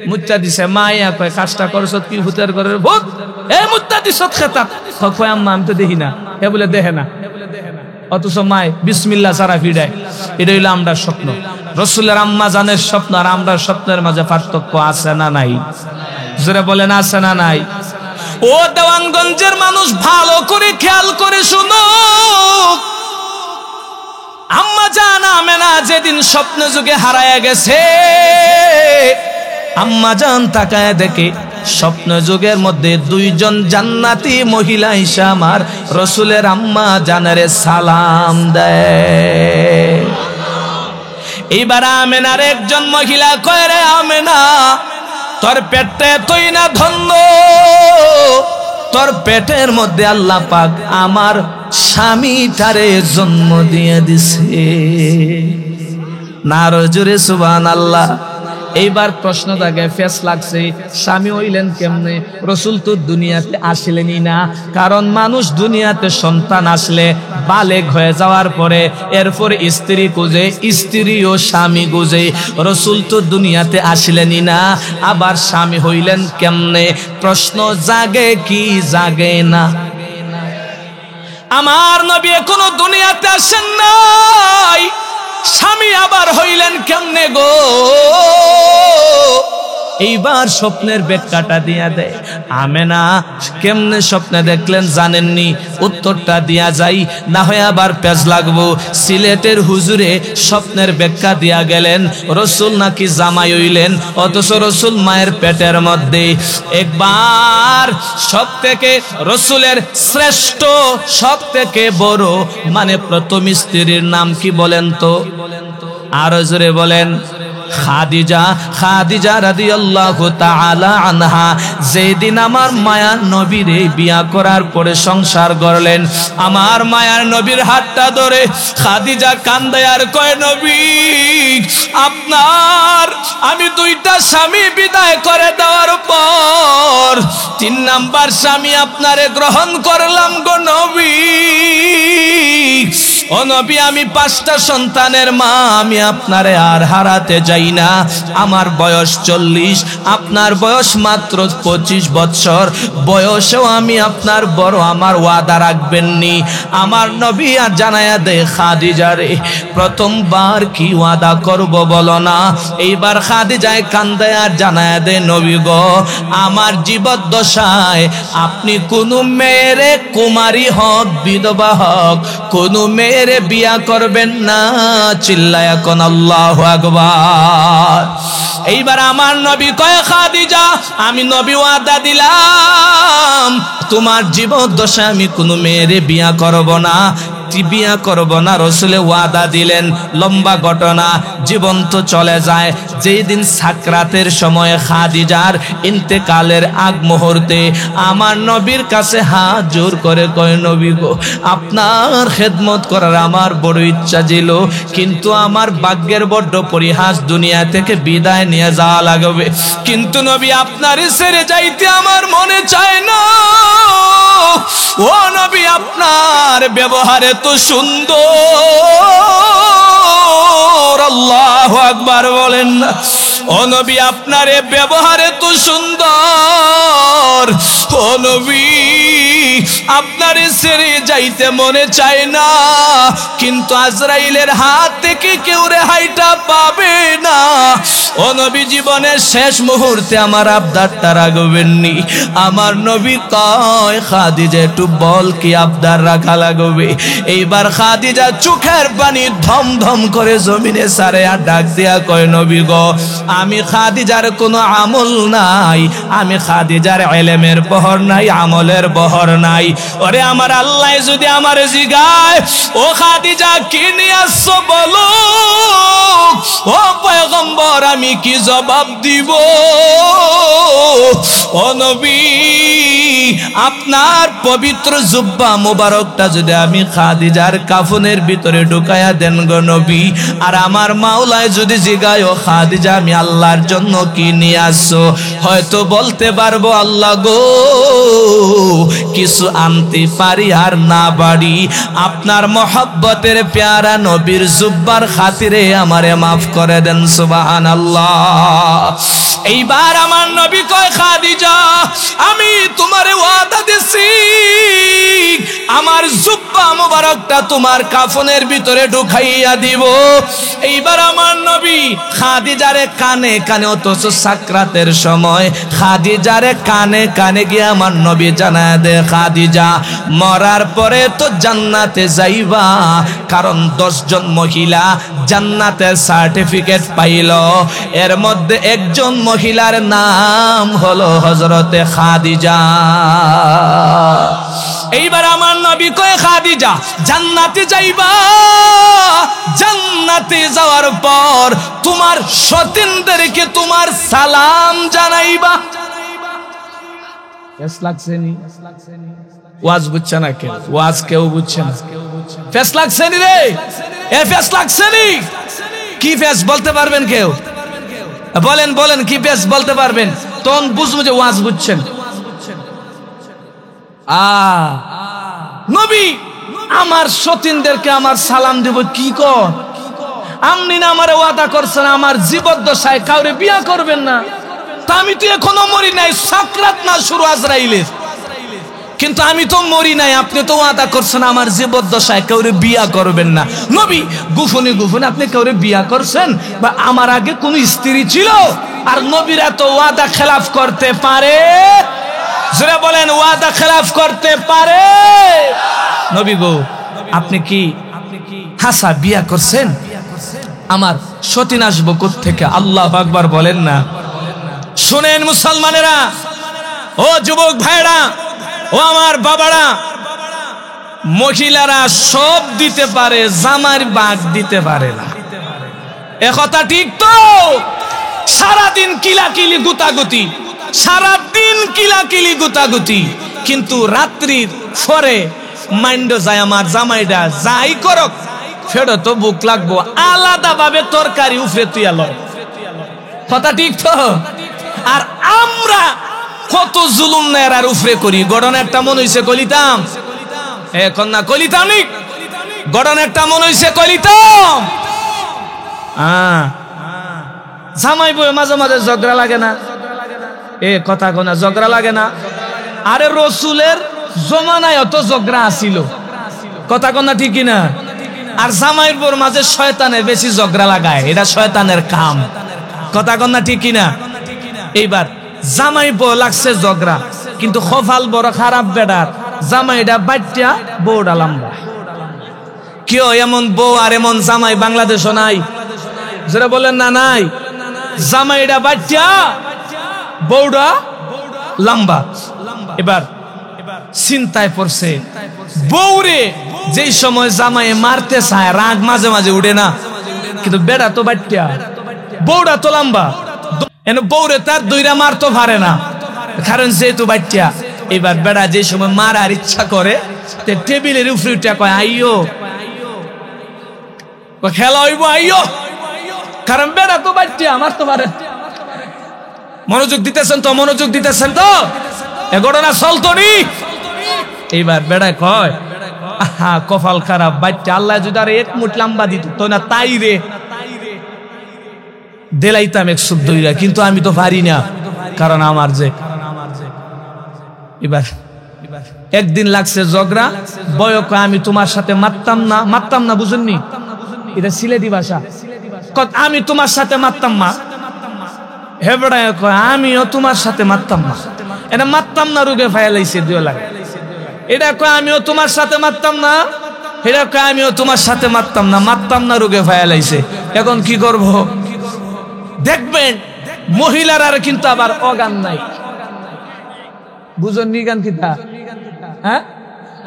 মুত্তা দিছে। মায়া কয় কাজটা করছত কি? ভূতের ঘরের ভূত। এই মুত্তা দিছত খেতাব। কয় আম্মা আমি তো দেখি না। এ বলে দেখে না, অথচ মায় বিসমিল্লাহ ছাড়া ফিরায়। এটা হইলো আমরা স্বপ্ন। রাসূলের আম্মা জানের স্বপ্ন আর আমরা স্বপ্নের মাঝে পার্থক্য আছে না নাই? জোরে বলেন আছে না নাই? ও দেওয়ানগঞ্জের মানুষ ভালো করে খেয়াল করে শুনো, আম্মা জান আমেনা যেদিন স্বপ্ন যুগে হারায়া গেছে, আম্মা জান তাকায় দেখে স্বপ্ন যুগের মধ্যে দুইজন জান্নাতি মহিলা এসে আমার রাসূলের আম্মা জানারে সালাম দেয়। এইবার আমেনার একজন মহিলা কয়, রে আমেনা, তোর পেটে তুই না ধন্য, তোর পেটের মধ্যে আল্লাহ পাক আমার স্বামীটারে জন্ম দিয়ে দিছে। নারো জুড়ে সুবহানাল্লাহ। এইবার প্রশ্ন থাকে, ফেস লাগছে, স্বামী হইলেন কেমনে? রাসূল তো দুনিয়াতে আসলেনই না, কারণ মানুষ দুনিয়াতে সন্তান আসলে বালেগ হয়ে যাওয়ার পরে এরপর স্ত্রী খুঁজে, স্ত্রী ও স্বামী খুঁজে। রাসূল তো দুনিয়াতে আসলেনই না, আবার স্বামী হইলেন কেমনে? প্রশ্ন জাগে কি জাগে না? আমার নবী এখনো দুনিয়াতে আসেন নাই, স্বামী আবার হইলেন কেমনে গো? এইবার স্বপ্নের ব্যাখ্যাটা দিয়া দেয়। আমেনা কেমনে স্বপ্নে দেখলেন জানেননি? উত্তরটা দিয়া যাই, না হয় আবার পেজ লাগবো। সিলেটের হুজুরে স্বপ্নের ব্যাখ্যা দিয়া গেলেন রাসূল নাকি জামাই হইলেন, অথচ রাসূল মায়ের পেটের মধ্যে। একবার সব থেকে রাসূলের শ্রেষ্ঠ, সব থেকে বড় মানে প্রথম স্ত্রীর নাম কি বলেন তো? আরো জোরে বলেন। খাদিজা রাদিয়াল্লাহু তাআলা আনহা যেদিন আমার মায়ার নবীরে বিয়া করার পরে সংসার করলেন, আমার মায়ার নবীর হাতটা ধরে খাদিজা কান্দে আর কয়, নবী আপনার আমি 2টা স্বামী বিদায় করে দেওয়ার পর 3 নাম্বার স্বামী আপনারে গ্রহণ করলাম গো নবী। ও নবী, আমি 5টা সন্তানের মা, আমি আপনারে আর হারাতে যাই না। আমার বয়স 40, আপনার বয়স মাত্র 25 বছর, বয়সেও আমি আপনার বড়, আমার ওয়াদা রাখবেননি। আমার নবী আর জানায়া দে খাদিজারে, প্রথমবার কি ওয়াদা করব বলো না। এইবার খাদিজায় কান্দে আর জানায়া দে, নবী গো আমার জীবদ্দশায় আপনি কোনো মেয়েরে কুমারী হোক বিধবা হোক কোনো মেয়েরে বিয়া করবেন না। চিল্লায়া কোন আল্লাহু আকবার। এইবার আমার নবী কয়, খাদিজা আমি নবী ওয়াদা দিলাম তোমার জীবদ্দশায় আমি কোনো মেয়েরে বিয়া করব না, বিয়া করব না। রাসূলে ওয়াদা দিলেন। লম্বা ঘটনা, জীবন তো চলে যায়। যেই দিন সাকরাতের সময় খাদিজার ইন্তেকালের আগ মুহূর্তে আমার নবীর কাছে হাত জোর করে কয়, নবী গো আপনার খেদমত করার আমার বড় ইচ্ছা ছিল, কিন্তু আমার ভাগ্যের বড্ড পরিহাস, দুনিয়া থেকে বিদায় নিয়ে যাওয়া লাগবে। কিন্তু নবী আপনারই ছেড়ে যাইতে আমার মনে চায় না। ও নবী আপনার ব্যবহারে তো সুন্দর, আল্লাহু আকবার বলেন না। ও নবী আপনার ব্যবহারে তো সুন্দর, ও নবী আপনার ছেড়ে যাইতে মনে চায় না, কিন্তু আজরাইলের হাত থেকে কেউ রেহাইটা পাবে না। ও নবী জীবনের শেষ মুহূর্তে আমার আবদারটা রাখবেননি। আমার নবী কয়, খাদিজা একটু বল কি আবদার রাখা লাগবে। এইবার খাদিজা চোখের পানি ধম ধম করে জমিনে সারে আর ডাক দিয়া কয়, নবী গো আমি খাদিজার কোনো আমল নাই, আমি খাদিজার ইলমের বহর নাই, আমলের বহর নাই। ওরে আমার আল্লাহ যদি আমার জিগায়, ও খাদিজা কি নিয়ে আসছো বলো, ও পয়গম্বর আমি কি জবাব দিব। ও নবী আপনার পবিত্র জুব্বা মুবারকটা যদি আমি খাদিজার কাফনের ভিতরে ঢুকায়া দেন গো নবী, আর আমার মাওলায় যদি জিগায়, ও খাদিজা আমি আল্লাহর জন্য কি নিয়ে আসছো, হয়তো বলতে পারবো আল্লাহ গো কিছু আনতে পারি আর না পারি, আপনার মহব্বতের প্যারা নবীর জুব্বার খাতিরে আমারে মাফ করে দেন। সুবহানাল্লাহ। এইবার আমার নবী কয়, খাদিজা আমি তোমারে ওয়াদা দিছি আমার জুব্বা মুবারকটা তোমার কাফনের ভিতরে ঢুকাইয়া দিব। এইবার আমার নবী খাদিজারে কানে কানে, অথচ সাকরাতের সময় খাদিজারে কানে কানে গিয়ে আমার নবী জানায় দে, খাদিজা মরার পরে তো জান্নাতে যাইবা, কারণ 10 জন মহিলা জান্নাতের সার্টিফিকেট পাইল, এর মধ্যে একজন মহিলার নাম হলো হযরতে খাদিজা। এইবার আমার নবী কয়, খাদিজা জান্নাতে যাইবা, জান্নাতে যাওয়ার পর তোমার সতীনদেরকে তোমার সালাম জানাইবা। ফেস লাগছে নি? ওয়াজ বুঝছে না কেউ, ওয়াজ কেউ বুঝছে না। ফেস লাগছে নি রে? এ ফেস লাগছে নি? কি ফেস বলতে পারবেন কেউ? বলেন বলেন কি ফেস বলতে পারবেন? তখন বুঝবো যে ওয়াজ বুঝছেন। নবী আমার সতীনদেরকে আমার সালাম দেব কি কর? আপনি না আমার ওয়াদা করছেন আমার জীবদ্দশায় কাউরে বিয়া করবেন না, তা আমি তো এখনো মরি নাই, সাকরাত না শুরু আজরাইলের, কিন্তু আমি তো মরি নাই, আপনি তো ওয়াদা করছেন আমার জীবদ্দশায় কাউরে বিয়া করবেন না। নবী গোপনে গোপনে আপনি কাউরে বিয়া করছেন, বা আমার আগে কোন স্ত্রী ছিল? আর নবীরা তো ওয়াদা খেলাফ করতে পারে? যারা বলেন ওয়াদা খেলাফ করতে পারে? নবী গো আপনি কি হাসা বিয়া করছেন? আমার সতীন আসবো কোত্থেকে? আল্লাহু আকবার বলেন না। শুনেন মুসলমানেরা, ও যুবক ভাইরা, ও আমার বাবারা, মহিলারা সব দিতে পারে, জামার ভাগ দিতে পারে না। এ কথা ঠিক তো? সারাদিন কিলাকিলি গুতাগুতি, সারাদিন কিলাকিলি গুতাগুতি, কিন্তু রাত্রির পরে মাইন্ড যায় আমার জামাইটা যাই করক ফেরত তো বুক লাগবো, আলাদা ভাবে তরকারি উফরে তুই আলো। কথা ঠিক তো? আর আমরা কত জুলুম নেয়ার উফরে করি। গড়ন একটা মন হইছে কলিতাম, এখন না কলিতাম নি, গড়ন একটা মন হইছে কলিতাম। জামাই বই মাঝে মাঝে ঝগড়া লাগে না? এ কথা কোনা ঝগড়া লাগে না? আরে রসুলের জমানায় অত ঝগড়া আসিল, কথা কোনা ঠিকই না? আর জামাইর বোর মাঝে শয়তানের বেশি ঝগড়া লাগায়, এটা শয়তানের কাম, কথা কোনা ঠিকই না? এইবার জামাই বউ লাগছে ঝগড়া, কিন্তু খফাল বড় খারাপ বেটার, জামাইটা বাচ্চা বউটা লম্বা। কেউ এমন বউ আর এমন জামাই বাংলাদেশও নাই, যেটা বলেন না নাই। জামাইটা বাচ্চা বউটা লম্বা। এবার চিন্তায় পড়ছে, বউরে যেই সময় জামাই মারতে চায় রাগ মাঝে মাঝে উঠে না, কিন্তু বেড়া তো বাচ্চা, বউটা তো লম্বা, বউরে তার দুইটা মারতে পারে না, কারণ যেহেতু বাচ্চা। এবার বেড়া যে সময় মারার ইচ্ছা করে টেবিলের উপরে উঠে কয় আইয়ো, খেলা হইব আইয়ো, কারণ বেড়া তো বাচ্চা মারতে পারে। মনোযোগ দিতেছেন তো? মনোযোগ দিতেছেন তো? এ ঘটনা চলতো নি? এইবার বেড়ায় কয় আহা কপাল খারাপ, বাচ্চা আল্লাহ যদি আর এক মুঠ লম্বা দিত তো না তাই রে দেলাইতাম এক শুদ্ধ, কিন্তু আমি তো পারি না, কারণ আমার যে। এবার একদিন লাগছে ঝগড়া, বয়ক আমি তোমার সাথে মারতাম না, মারতাম না বুঝুননি, এটা সিলেটি ভাষা, আমি তোমার সাথে মারতাম না। হে বেড়ায় কয় আমিও তোমার সাথে মারতাম না, এটা মারতাম না রুগে ফাইলাইছে 2 লাখ। এটা কয় আমিও তোমার সাথে মারতাম না, এটা কয় আমিও তোমার সাথে মারতাম না, মারতাম না রুগে ফাইলাইছে। এখন কি করব? দেখবেন মহিলারা কিন্তু আবার অগান নাই, বুঝুন নি গান কিতা? হ্যাঁ,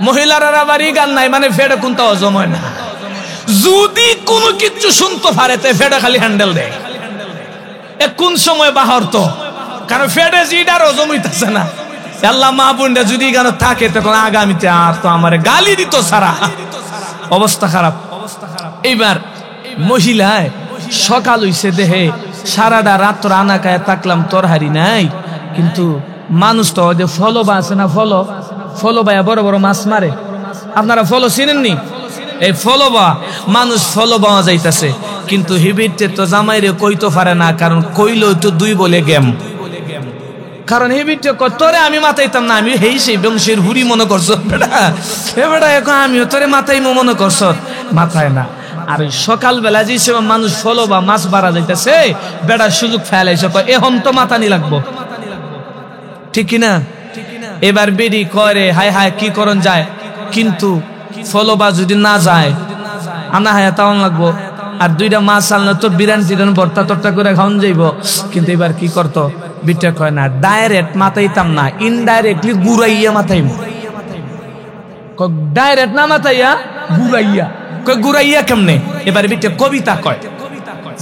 মহিলারা আবার ই গান নাই, মানে ফেডে কোনটা হজম হয় না। যদি কোনো কিছু শুনতে পারে তে ফেডে খালি হ্যান্ডেল দেয়। কোন সময় বাহর তো, কারণ ফেডে জিডার হজম হইতেছে না। আল্লাহ মাহবুবরা যদি গান থাকে তখন আগামীতে আর তো আমার গালি দিত সারা, অবস্থা খারাপ। এইবার মহিলায় সকাল হইছে দেহে সারাটা রাত রানা খায় থাকলাম, তোর হারি নাই, কিন্তু মানুষ তো যে ফলবা আছে না, ফলো ভাইয়া বড় বড় মাছ মারে, আপনারা ফলো চিনেননি? এই ফলবা মানুষ ফলো পাওয়া যাইতেছে, কিন্তু হিবিরতে তো জামাইরে কইতে পারে না, কারণ কইলেও তো 2 বলে গেম, কারণ হিবিরতে তোরে আমি মাথাইতাম না, আমি হেই সেই বংশের হুড়ি মনে করছো বেটা, হে বেটা এখন আমিও তোরে মাথাইমো মনে করছ, মাথায় না। আর সকালবেলা যে সময় মানুষ ফলবা মাছ বাড়া যাইতেছে, বেটা সুযোগ ফেলাইছে, এখন তো মাথানি লাগবো, ঠিক কিনা? এবার বেরি করে হায় হায় কি করন যায়, কিন্তু ফলবা যদি না যায় আনা হায় তাও লাগবো, আর 2টা মাছ আনলে তো বিরান টিরান ভর্তা টর্তা করে খাওয়ান যাইব। কিন্তু এবার কি করতো, বিটা কয় না ডাইরেক্ট মাথাইতাম না, ইনডাইরেক্টলি গুড়াইয়া মাথাইম। ডাইরেক্ট না মাথাইয়া গুড়াইয়া, কয় গুড়াইয়া কেমনে? এবার বিটা কবিতা কয়,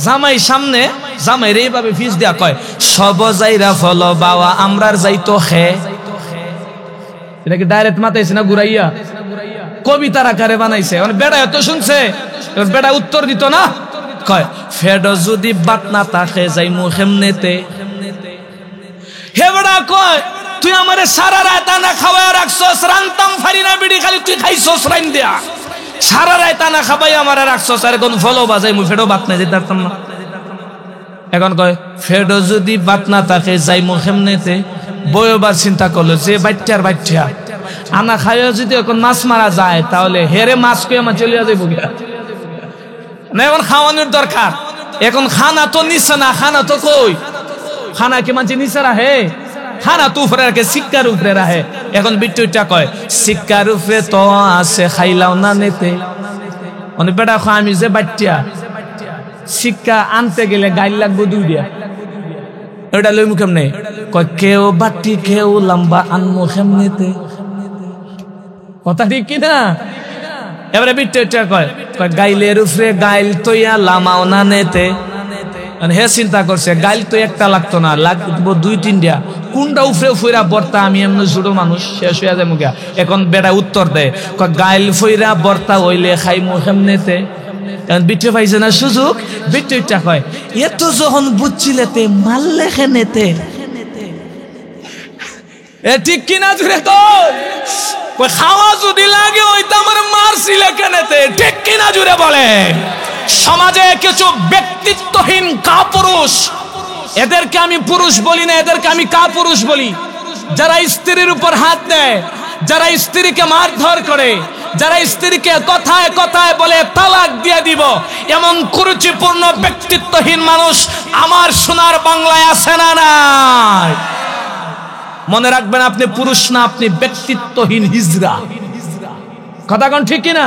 জামাই সামনে জামাইরে এইভাবে ফিস দেয়া কয়, সব যাইরা ফল বাবা আমরার যাইতো খে। এটা কি ডাইরেক্ট মাথাইছে না গুড়াইয়া? কবিতার আকারে বানাইছে, মানে বেড়া এত শুনছে, বেড়া উত্তর দিত না, কয় ফেড যদি বাত না থাকে যাই মুখেমনেতে। হে বেড়া কয় তুই আমারে সারা রাত না খাওয়ায় রাখছস, রান্তাম ফারি না বিড়ি, খালি তুই খাইছস রাইন দেয়া, সারা রাত না খাবাই আমারে রাখছস, আর এখন ফলো বাজাই মুই ফেডো বাত না যেতে পারতাম না। এখন কয় ফেড যদি বাত না থাকে যাই মুখেমনেতে। বয়বার চিন্তা করলো যে বাচ্চার বাচ্চা আনা খাইয়া যদি এখন মাছ মারা যায়, তাহলে হেরে মাছ কই আমার চলিয়া যাইব না, এখন খাওয়ানোর দরকার। এখন খানা তো নিচ্ছে না, খানা তো কই, খানা কি মানছে নিচে রাহে, খানা তো উপরে রাখে, শিক্ষার উপরে রাখে। এখন বিট্টুটা কয় শিক্ষার উপরে তো আছে খাইলাও না নেতে, মানে বেটা আমি যে বাচ্চা শিক্ষা আনতে গেলে গাইল লাগবো 2টা, ওটা লই মুখেম নেই, কয় কেউ বাটি কেউ লম্বা আনমো খেমনেতে। কথা ঠিক কিনা? এবারে বিট্টু কয় গাইলের উপরে গাইল তৈয়া লামাও না নেতে। হে চিন্তা করছে গাইল তো একটা লাগতো না, লাগবো 2-3টা, কোনটা উফরে ফুইরা বর্তা, আমি এমন ছোট মানুষ শেষ হইয়া যায় মুখা। এখন বেটা উত্তর দেয় গাইল ফুইরা বর্তা হইলে খাইমু হেমনেতে। বিট্টু পাইছে না সুযোগ, বিট্টু কয় এত যখন বুঝছিলেতে মারলে খেনেতে। এ ঠিক কিনা জুড়ে তো খাওয়া যদি লাগে ওই তো আমার মারছিলে কেনেতে, ঠিক কিনা জুড়ে বলে। সমাজে কিছু ব্যক্তিত্বহীন কাপুরুষ, এদেরকে আমি পুরুষ বলি না, এদেরকে আমি কাপুরুষ বলি, যারা স্ত্রীর উপর হাত দেয়, যারা স্ত্রীকে মারধর করে, যারা স্ত্রীকে কথায় কথায় বলে তালাক দিয়ে দিব, এমন কুরুচিপূর্ণ ব্যক্তিত্বহীন মানুষ আমার সোনার বাংলায় আছে না নাই? মনে রাখবেন আপনি পুরুষ না, আপনি ব্যক্তিত্বহীন হিজড়া। কথা কোন ঠিক কিনা?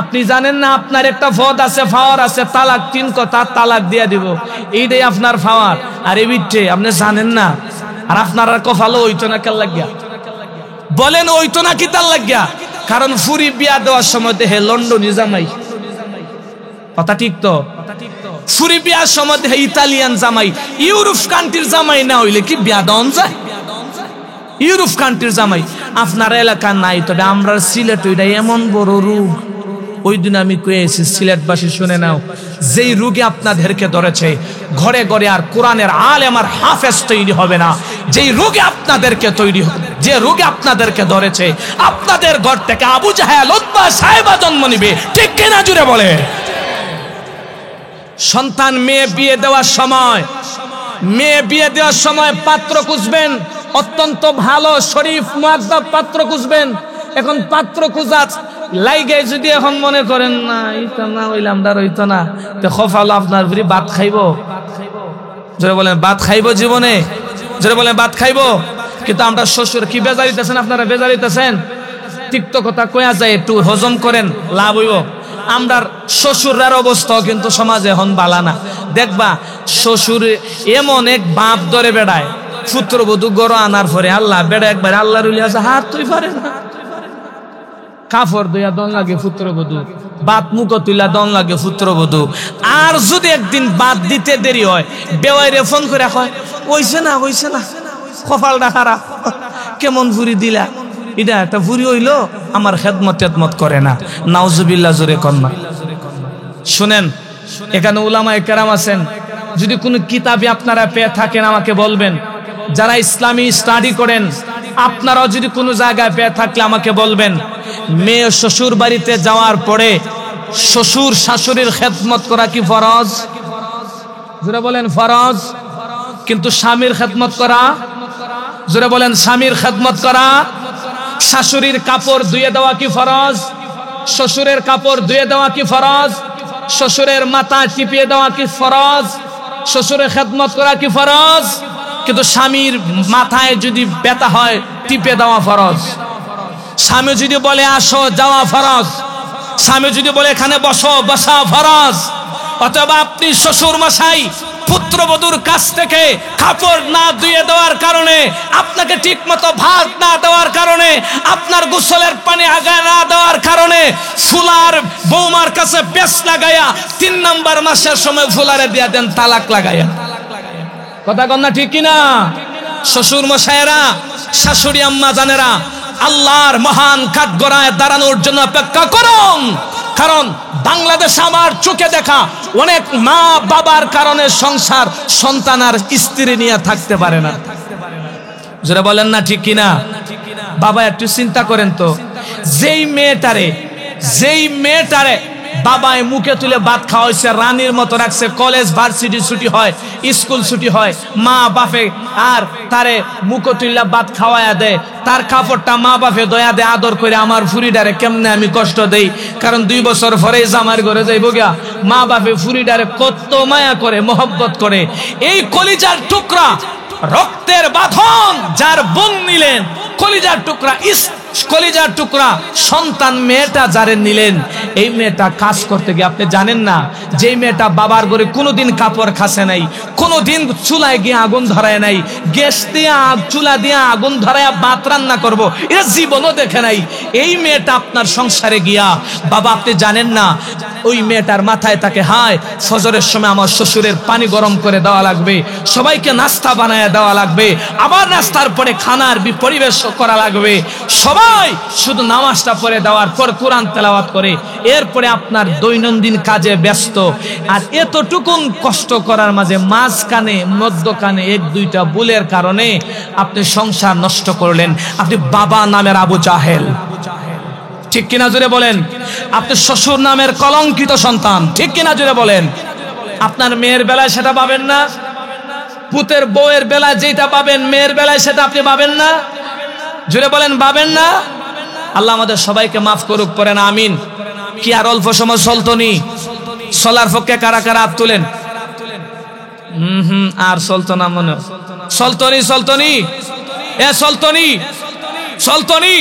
আপনি জানেন না আপনার একটা পদ আছে, পাওয়ার আছে, তালাক 3 কথা তালাক দিয়ে দিব, এইটাই আপনার পাওয়ার। আর এই বিটে আপনি জানেন না, আর আপনার কপালও হইতো না কেন লাগিয়া? বলেন হইতো না কি তার লাগিয়া? কারণ ফুরি বিয়া দেওয়ার সময় হে লন্ডনি জামাই, কথা ঠিক তো? ফুরি বিয়ার সময় হে ইতালিয়ান জামাই, ইউরোপ কান্ট্রির জামাই না হইলে কি বিয়া দেওয়া যায়? ইউরোপ কান্ট্রির জামাই আপনার এলাকা নাই, তবে আমরা সিলেট ওইটা এমন বড় রোগ। ওই দিন আমি কয়েছি সিলেটবাসী শুনে নাও, যেই রোগে আপনাদেরকে ধরেছে ঘরে ঘরে আর কোরআনের আলেম আর হাফেজ তৈরি হবে না। যেই রোগে আপনাদেরকে তৈরি হবে, যে রোগে আপনাদেরকে ধরেছে, আপনাদের ঘর থেকে আবু জাহেল উতবা সাহেবা জন্ম নিবে, ঠিক কিনা জুড়ে বলে। সন্তান মেয়ে বিয়ে দেওয়ার সময়, মেয়ে বিয়ে দেওয়ার সময় পাত্র খুঁজবেন, অত্যন্ত ভালো শরীফ মুআদ্দাব পাত্র খুঁজবেন। এখন পাত্র খুঁজা লাইগে যদি এখন মনে করেন না এইটা না হইলে আমরা রইতো না, তো খফালো আপনার বুড়ি ভাত খাইব, জোরে বলেন ভাত খাইব জীবনে, জোরে বলেন ভাত খাইব। কিন্তু আমরা শ্বশুর কি বেজারিতেছেন, আপনারা বেজারিতেছেন, তিক্ত কথা কয়া যায়, একটু হজম করেন লাভ হইব। আমরার শ্বশুরার অবস্থাও কিন্তু সমাজে এখন বালা না। দেখবা শ্বশুর এমন এক বাপ ধরে বেড়ায়, পুত্রবধূ গড় আনার পরে আল্লাহ বেড়া একবার আল্লাহ রুলি আছে হাত তুই পারে না, কাপড় দইয়া দন লাগে পুত্রবধূ, বাত মুখ তুইলা দন লাগে পুত্রবধূ। আর যদি একদিন বাদ দিতে দেরি হয়, বেওয়াইরে ফোন করে কয় হইছে না, হইছে না, কপালটা খারাপ, কেমন ভুরি দিলা, এটা একটা ভুরি হইলো, আমার খেদমত টেদমত করে না, নাউজুবিল্লাহ জোরে কন্যা। শুনেন, এখানে উলামায়ে কেরাম আছেন, যদি কোনো কিতাবে আপনারা পেয়ে থাকেন আমাকে বলবেন। যারা ইসলামী স্টাডি করেন আপনারাও যদি কোনো জায়গায় পেয়ে থাকলে আমাকে বলবেন। মেয়ে শ্বশুর বাড়িতে যাওয়ার পরে শ্বশুর শাশুড়ির খেদমত করা কি ফরজ? জোরে বলেন ফরজ। কিন্তু স্বামীর খেদমত করা, জোরে বলেন স্বামীর খেদমত করা। শাশুড়ির কাপড় ধুয়ে দেওয়া কি ফরজ? শ্বশুরের কাপড় ধুয়ে দেওয়া কি ফরজ? শ্বশুরের মাথা টিপিয়ে দেওয়া কি ফরজ? শ্বশুরের খেদমত করা কি ফরজ? কিন্তু স্বামীর মাথায় যদি ব্যথা হয় টিপে দেওয়া ফরজ। স্বামী যদি বলে আসো যাওয়া ফরজ। স্বামী যদি বলে এখানে বসো বসা ফরজ। অথবা আপনি শ্বশুর মশাই পুত্রবধূর কাছ থেকে কাপড় না ধুয়ে দেওয়ার কারণে, আপনাকে ঠিক মতো ভাত না দেওয়ার কারণে, আপনার গোসলের পানি আগায় না দেওয়ার কারণে ফুলার বৌমার কাছে বেশ লাগাইয়া 3 নম্বর মাসের সময় ফুলারে দিয়া দেন তালাক লাগাইয়া। কথা কন না ঠিক কিনা? শ্বশুর মশাইরা, শাশুড়ি আম্মা জানেরা, আল্লাহর মহান কাঠগড়ায় দাঁড়ানোর জন্য অপেক্ষা করুন। কারণ বাংলাদেশ আমার চোখে দেখা অনেক মা বাবার কারণে সংসার সন্তান আর স্ত্রী নিয়ে থাকতে পারে না। যারা বলেন না ঠিক কিনা? বাবা একটু চিন্তা করেন তো, যেই মেয়েটারে বাবায় মুখে তুলে ভাত খাওয়াইছে, রানীর মতো রাখছে, কলেজ ভার্সিটি ছুটি হয়, স্কুল ছুটি হয়, মা বাপে আর তারে মুখে তুলে ভাত খাওয়াইয়া দেয়, তার কাপড়টা মা বাপে দয়া দেয় আদর করে। আমার ফুরিডারে কেমনে আমি কষ্ট দেই, কারণ 2 বছর পরে জামার ঘরে যাইব গিয়া। মা বাপে ফুরিডারে কত মায়া করে, মহব্বত করে। এই কলিজার টুকরা, রক্তের বাঁধন যার বোন নিলেন, কলিজার টুকরা কলিজার টুকরা সন্তান মেয়েটা যারে নিলেন, এই মেয়েটা কাজ করতে গিয়ে আপনি জানেন না যে মেয়েটা বাবার ঘরে কোনোদিন কাপড় খাসে নাই, কোনোদিন চুলায় গিয়ে আগুন ধরায় নাই, গ্যাস দিয়ে চুলা দিয়ে আগুন ধরায় ভাত রান্না করবো এটা জীবনও দেখে নাই। এই মেয়েটা আপনার সংসারে গিয়া বাবা আপনি জানেন না ওই মেয়েটার মাথায় তাকে হায় ফজরের সময় আমার শ্বশুরের পানি গরম করে দেওয়া লাগবে, সবাইকে নাস্তা বানায় দেওয়া লাগবে, আবার নাস্তার পরে খানার পরিবেশ করা লাগবে, সবাই শুধু নামাজটা পড়ে দেওয়ার পর কোরআন তেলাওয়াত করে এরপরে আপনার দৈনন্দিন কাজে ব্যস্ত। আর এতটুকুন কষ্ট করার মাঝে মাঝখানে মধ্যখানে এক দুইটা ভুলের কারণে আপনি সংসার নষ্ট করলেন। আপনি বাবা নামের আবু জাহেল, ঠিক কিনা জোরে বলেন? আপনি শ্বশুর নামের কলঙ্কিত সন্তান, ঠিক কিনা জোরে বলেন? আপনার মেয়ের বেলায় সেটা পাবেন না, পুতের বউয়ের বেলায় যেটা পাবেন মেয়ের বেলায় সেটা আপনি পাবেন না। জোরে বলেন পাবেন না? আল্লাহ আমাদের সবাইকে মাফ করুক, পড়েন আমিন। কি আর অল্প সময় চলতনি? চলার পক্ষে কারা কারা হাত তুলেন? আর চলতো না মনে? চলতনি চলতনি এ চলতনি চলতনি।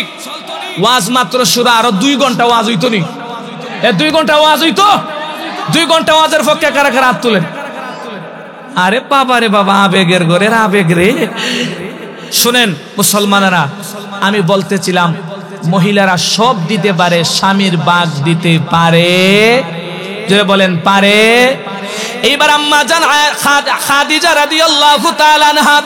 ওয়াজ মাত্র শুরু, আরো 2 ঘন্টা ওয়াজ হইতো নি? 2 ঘন্টা ওয়াজ হইতো? 2 ঘন্টা ওয়াজের পক্ষে কারা কারা হাত তুলেন? আরে বাবা রে বাবা, আবেগের ঘরের আবেগ রে। শুনেন মুসলমানেরা, আমি বলতেছিলাম মহিলারা সব দিতে পারে, স্বামীর ভাগ দিতে পারে, যে বলেন পারে। এইবার আম্মা জান খাদিজা রাদিয়াল্লাহু তাআলা আনহা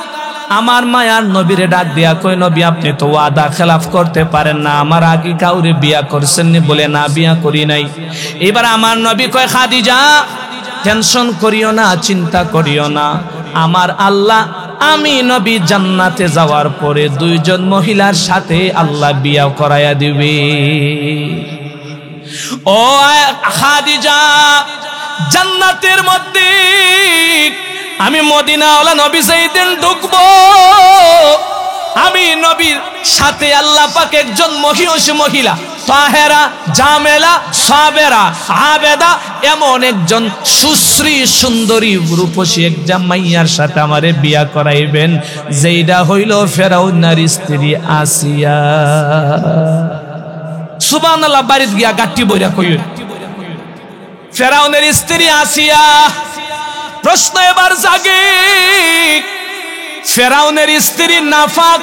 আমার মায়ার নবীরে ডাক দিয়া কই, নবী আপনি তো ওয়াদা খেলাফ করতে পারেন না, আমার আগে কাউরে বিয়া করছেন নি? বলে না, বিয়া করি নাই। এবার আমার নবী কয় খাদিজা টেনশন করিও না, চিন্তা করিও না, আমার আল্লাহ আমি নবী জান্নাতে যাওয়ার পরে 2 জন মহিলার সাথে আল্লাহ বিয়া করায়া দিবে। ও খাদিজা, জান্নাতের মধ্যে আমি মদিনাওয়ালা নবী যেদিন ঢুকবো, আমি নবীর সাথে আল্লাহ পাক একজন মহিলা তাহেরা, জামেলা, সাবেরা, আবেদা এমন একজন সুশ্রী সুন্দরী রূপসী এক জামাইয়ার সাথে আমারে বিয়া করাইবেন, যেইটা হইল ফেরাউনের স্ত্রী আসিয়া। সুবহানাল্লাহ। বাড়িতে গিয়া গাট্টি বইরা কইল ফেরাউনের স্ত্রী আসিয়া। প্রশ্ন এবার জাগে, ফেরাউনের স্ত্রী নাফাক,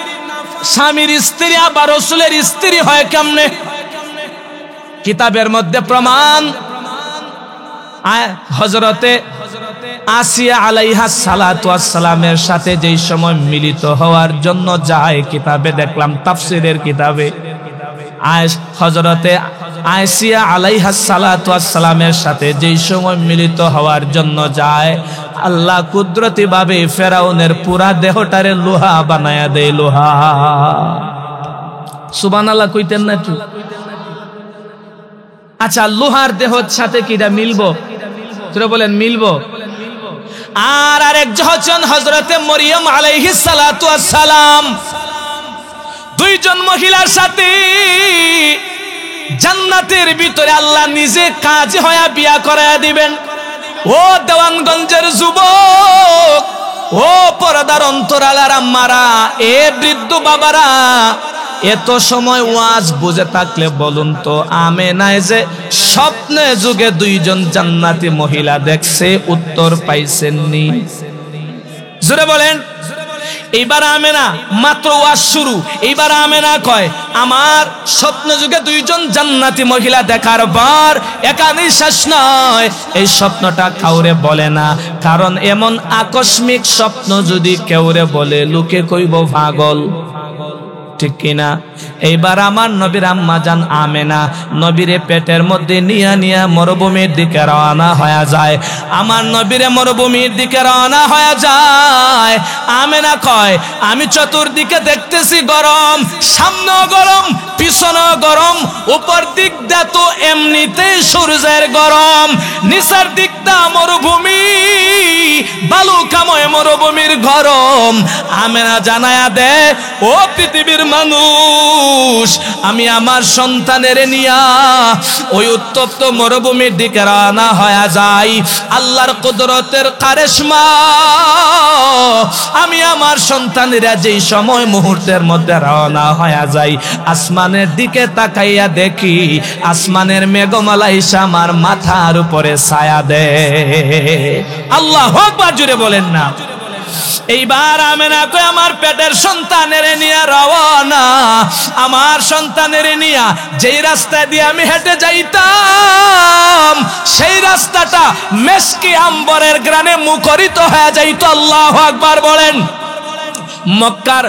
স্বামীর স্ত্রী আবার রাসূলের স্ত্রী হয় কেমনে? কিতাবের মধ্যে প্রমাণ, হযরতে আসিয়া আলাইহা সালাতু ওয়াস সালামের সাথে যেই সময় মিলিত হওয়ার জন্য যায়, কিতাবে দেখলাম তাফসীরের কিতাবে হযরতে আসিয়া আলাইহা সালাতু ওয়াস সালামের সাথে যেই সময় মিলিত হওয়ার জন্য যায়, আল্লাহ কুদরতি ভাবে ফেরাউনের পুরা দেহটারে লোহা বানায়া দেয়, লোহা। সুবহানাল্লাহ কইতেন না একটু? আচ্ছা, লোহার দেহর সাথে কিটা মিলবো? তোরা বলেন মিলবো? আর আরেকজন হযরতে মরিয়ম আলাইহিস সালাতু ওয়াস সালাম, 2 জন মহিলার সাথে জান্নাতের ভিতরে আল্লাহ নিজে কাজী হয়ে বিয়া করায়া দিবেন। ও দেওয়ানগঞ্জের যুবক, ও পর্দার অন্তরালার আম্মারা, এ বৃদ্ধ বাবারা, এত সময় ওয়াজ বুঝে থাকলে বলুন তো, আমেনায় যে স্বপ্নে যুগে 2 জন জান্নাতি মহিলা দেখছে, উত্তর পাইছেননি? জোরে বলেন। এইবার আমেনা, মাত্র ওয়াজ শুরু, এইবার আমেনা কয় আমার স্বপ্ন যুগে 2 জন জান্নাতি মহিলা দেখার পর একাধিক শ্বাস নয়, এই স্বপ্নটা কাউরে বলে না, কারণ এমন আকস্মিক স্বপ্ন যদি কেউরে বলে লোকে কইব পাগল, ঠিক কিনা? এইবার আমার নবীর আম্মা জান আমেনা নবীরে পেটের মধ্যে নিয়া মরুভূমির দিকে রওনা হয়ে যায়। আমার নবীরে মরুভূমির দিকে রওনা হয়ে যায়। আমেনা কয় আমি চতুর্দিকে দেখতেছি গরম, সামনেও গরম, পিছনেও গরম, উপর দিক দা তো এমনিতেই সূর্যের গরম, নিচের দিকটা মরুভূমি, বালুকাময় মরুভূমির গরম। আমেনা জানায়া দে, ও পৃথিবীর মানুষ, আমি আমার সন্তানের নিয়া ওই উত্তপ্ত মরুভূমির দিকে রওনা হয়ে যাই। আল্লাহর কুদরতের কারিশমা, আমি আমার সন্তানেরা যেই সময় মুহূর্তের মধ্যে রওনা হয়ে যাই, আসমানের দিকে তাকাইয়া দেখি আসমানের মেঘমালা এসে আমার মাথার উপরে ছায়া দেয়। আল্লাহু আকবার, জুড়ে বলেন না। এইবার আমেনা কই আমার পেটের সন্তানের নিয়ে রওনা। আমার সন্তানের নিয়ে যেই রাস্তা দিয়ে আমি হেঁটে যাইতাম সেই রাস্তাটা মেশকি আম্বরের গ্রানে মুখরিত হয়ে যাইতো। আল্লাহু আকবার বলেন। মক্কার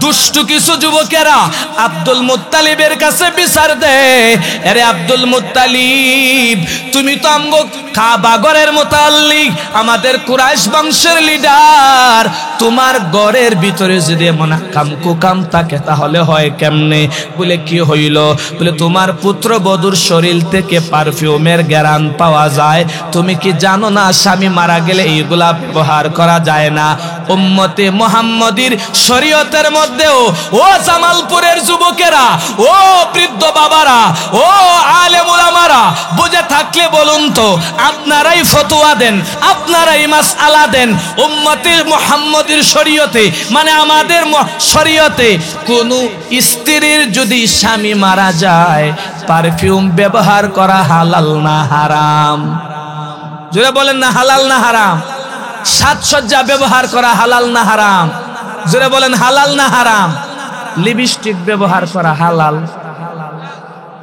দুষ্টু কিছু যুবকেরা আব্দুল মুত্তালিবের কাছে বিচার দেয়, আরে আব্দুল মুত্তালিব, তুমি তো আমগো কাবা ঘরের মুতাল্লিক, আমাদের কুরাইশ বংশের লিডার, তোমার ঘরের ভিতরে যদি এমন কাম কুকাম থাকে তাহলে হয় কেমনে? বলে কি হইল? বলে তোমার পুত্রবধূর শরীর থেকে পারফিউমের ঘ্রাণ পাওয়া যায়। তুমি কি জানো না স্বামী মারা গেলে এইগুলা ব্যবহার করা যায় না? উম্মতে মুহাম্মদীর শরীয়তের মধ্যেও ও জামালপুরের যুবকেরা, ও বৃদ্ধ বাবারা, ও আলেম উলামারা, বুঝে থাকলে বলুন তো, আপনারাই ফতোয়া দেন, আপনারাই মাসআলা দেন। উম্মতে মুহাম্মদীর শরীয়তে, মানে আমাদের শরীয়তে, কোন স্ত্রীর যদি স্বামী মারা যায় পারফিউম ব্যবহার করা হালাল না হারাম? জোরে বলেন না, হালাল না হারাম? সাজসজ্জা ব্যবহার করা হালাল না হারাম? জোরে বলেন, হালাল না হারাম? লিপস্টিক ব্যবহার করা হালাল?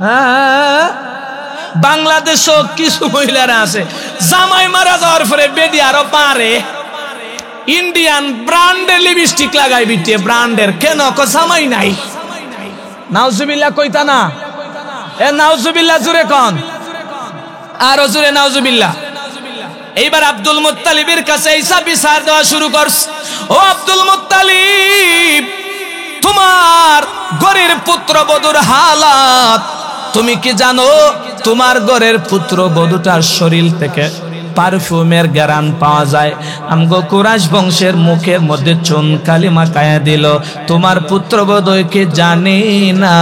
হ্যাঁ, বাংলাদেশও কিছু মহিলারা আছে জামাই মারা যাওয়ার পরে বেদি আরো পারে ইন্ডিয়ান ব্র্যান্ডের লিপস্টিক লাগাই বিটে, ব্র্যান্ডের। কেন? জামাই নাই। নাউজুবিল্লাহ কইতা না? এ নাউজুবিল্লাহ জুরে কোন, আরো জুরে নাউজুবিল্লাহ। এইবার আব্দুল মুত্তালিবের কাছে ঈসা বিচার দেওয়া শুরু করছে। ও আব্দুল মুত্তালিব, তোমার ঘরের পুত্রবধূর হালাত তুমি কি জানো? তোমার ঘরের পুত্রবধূটার শরীর থেকে পারফিউমের ঘ্রাণ পাওয়া যায়। আমগো কুরাইশ বংশের মুখের মধ্যে চুন কালিমা কায়া দিল। তোমার পুত্রবধূকে জানি না,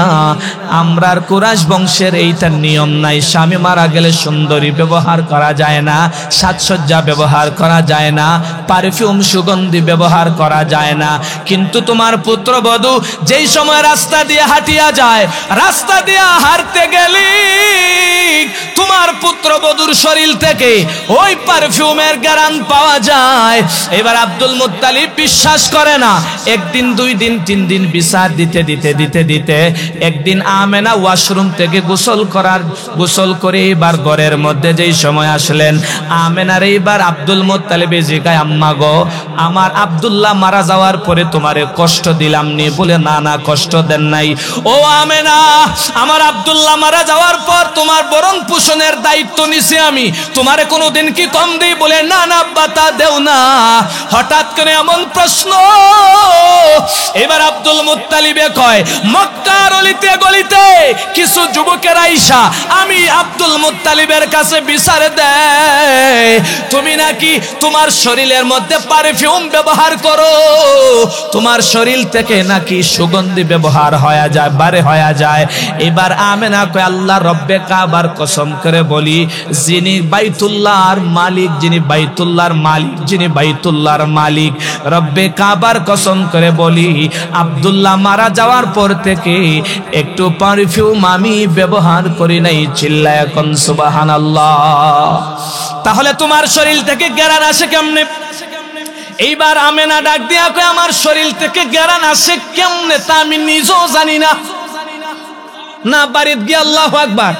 আমরার কুরাইশ বংশের এইটার নিয়ম নাই। স্বামী মারা গেলে সুন্দরী ব্যবহার করা যায় না, সাজসজ্জা ব্যবহার করা যায় না, পারফিউম সুগন্ধি ব্যবহার করা যায় না। কিন্তু তোমার পুত্রবধূ যেই সময় রাস্তা দিয়ে হাঁটিয়া যায়, রাস্তা দিয়ে হাঁটতে গেলি তোমার পুত্রবধূর শরীর থেকে ওই পারফিউমের ঘ্রাণ পাওয়া যায়। এবার আব্দুল মুত্তালিব বিশ্বাস করে না। একদিন, দুই দিন, তিন দিন বিচার দিতে দিতে দিতে দিতে একদিন আমেনা ওয়াশরুম থেকে গোসল করে এবার ঘরের মধ্যে যেই সময় আসলেন, আমেনার এইবার আব্দুল মুত্তালিব জিগায়, আম্মা গো, আমার আব্দুল্লাহ মারা যাওয়ার পরে তোমারে কষ্ট দিলাম নি? বলে না না, কষ্ট দেন নাই। ও আমেনা, আমার আব্দুল্লাহ মারা যাওয়ার পর তোমার বরণ পোষণের দায়িত্ব নিছি আমি, তোমারে কোনোদিন কি কম দেই? বলে না না আব্বা, তা দেও না। হঠাৎ করে এমন প্রশ্ন। এবার আব্দুল মুত্তালিবে কয়, মক্কার অলিতে গলিতে কিছু যুবকের আইসা আমি আব্দুল মুত্তালিবের কাছে বিচার দেয়, তুমি নাকি তোমার শরীরের মধ্যে পারফিউম ব্যবহার করো, তোমার শরীর থেকে নাকি সুগন্ধি ব্যবহার হয়ে যায়, বারে হয়ে যায়। এবার আমেনা কয়, আল্লাহ রব্বে কাবার কসম করে বলি, যিনি বাইতুল্লাহর মালিক, যিনি বাইতুল্লাহর মালিক, যিনি বাইতুল্লাহর মালিক, রব্বে কাবার কসম করে বলি, আব্দুল্লাহ মারা যাওয়ার পর থেকে একটু পারফিউম আমি ব্যবহার করি নাই। চিল্লায় কোন সুবহানাল্লাহ। তাহলে তোমার শরীর থেকে ঘ্রাণ আসে কেমনে? এইবার আমেনা ডাক দিয়া কয়, আমার শরীর থেকে ঘ্রাণ আসে কেমনে তা আমি নিজেও জানি না। না বাড়িতে গিয়ে আল্লাহু আকবার।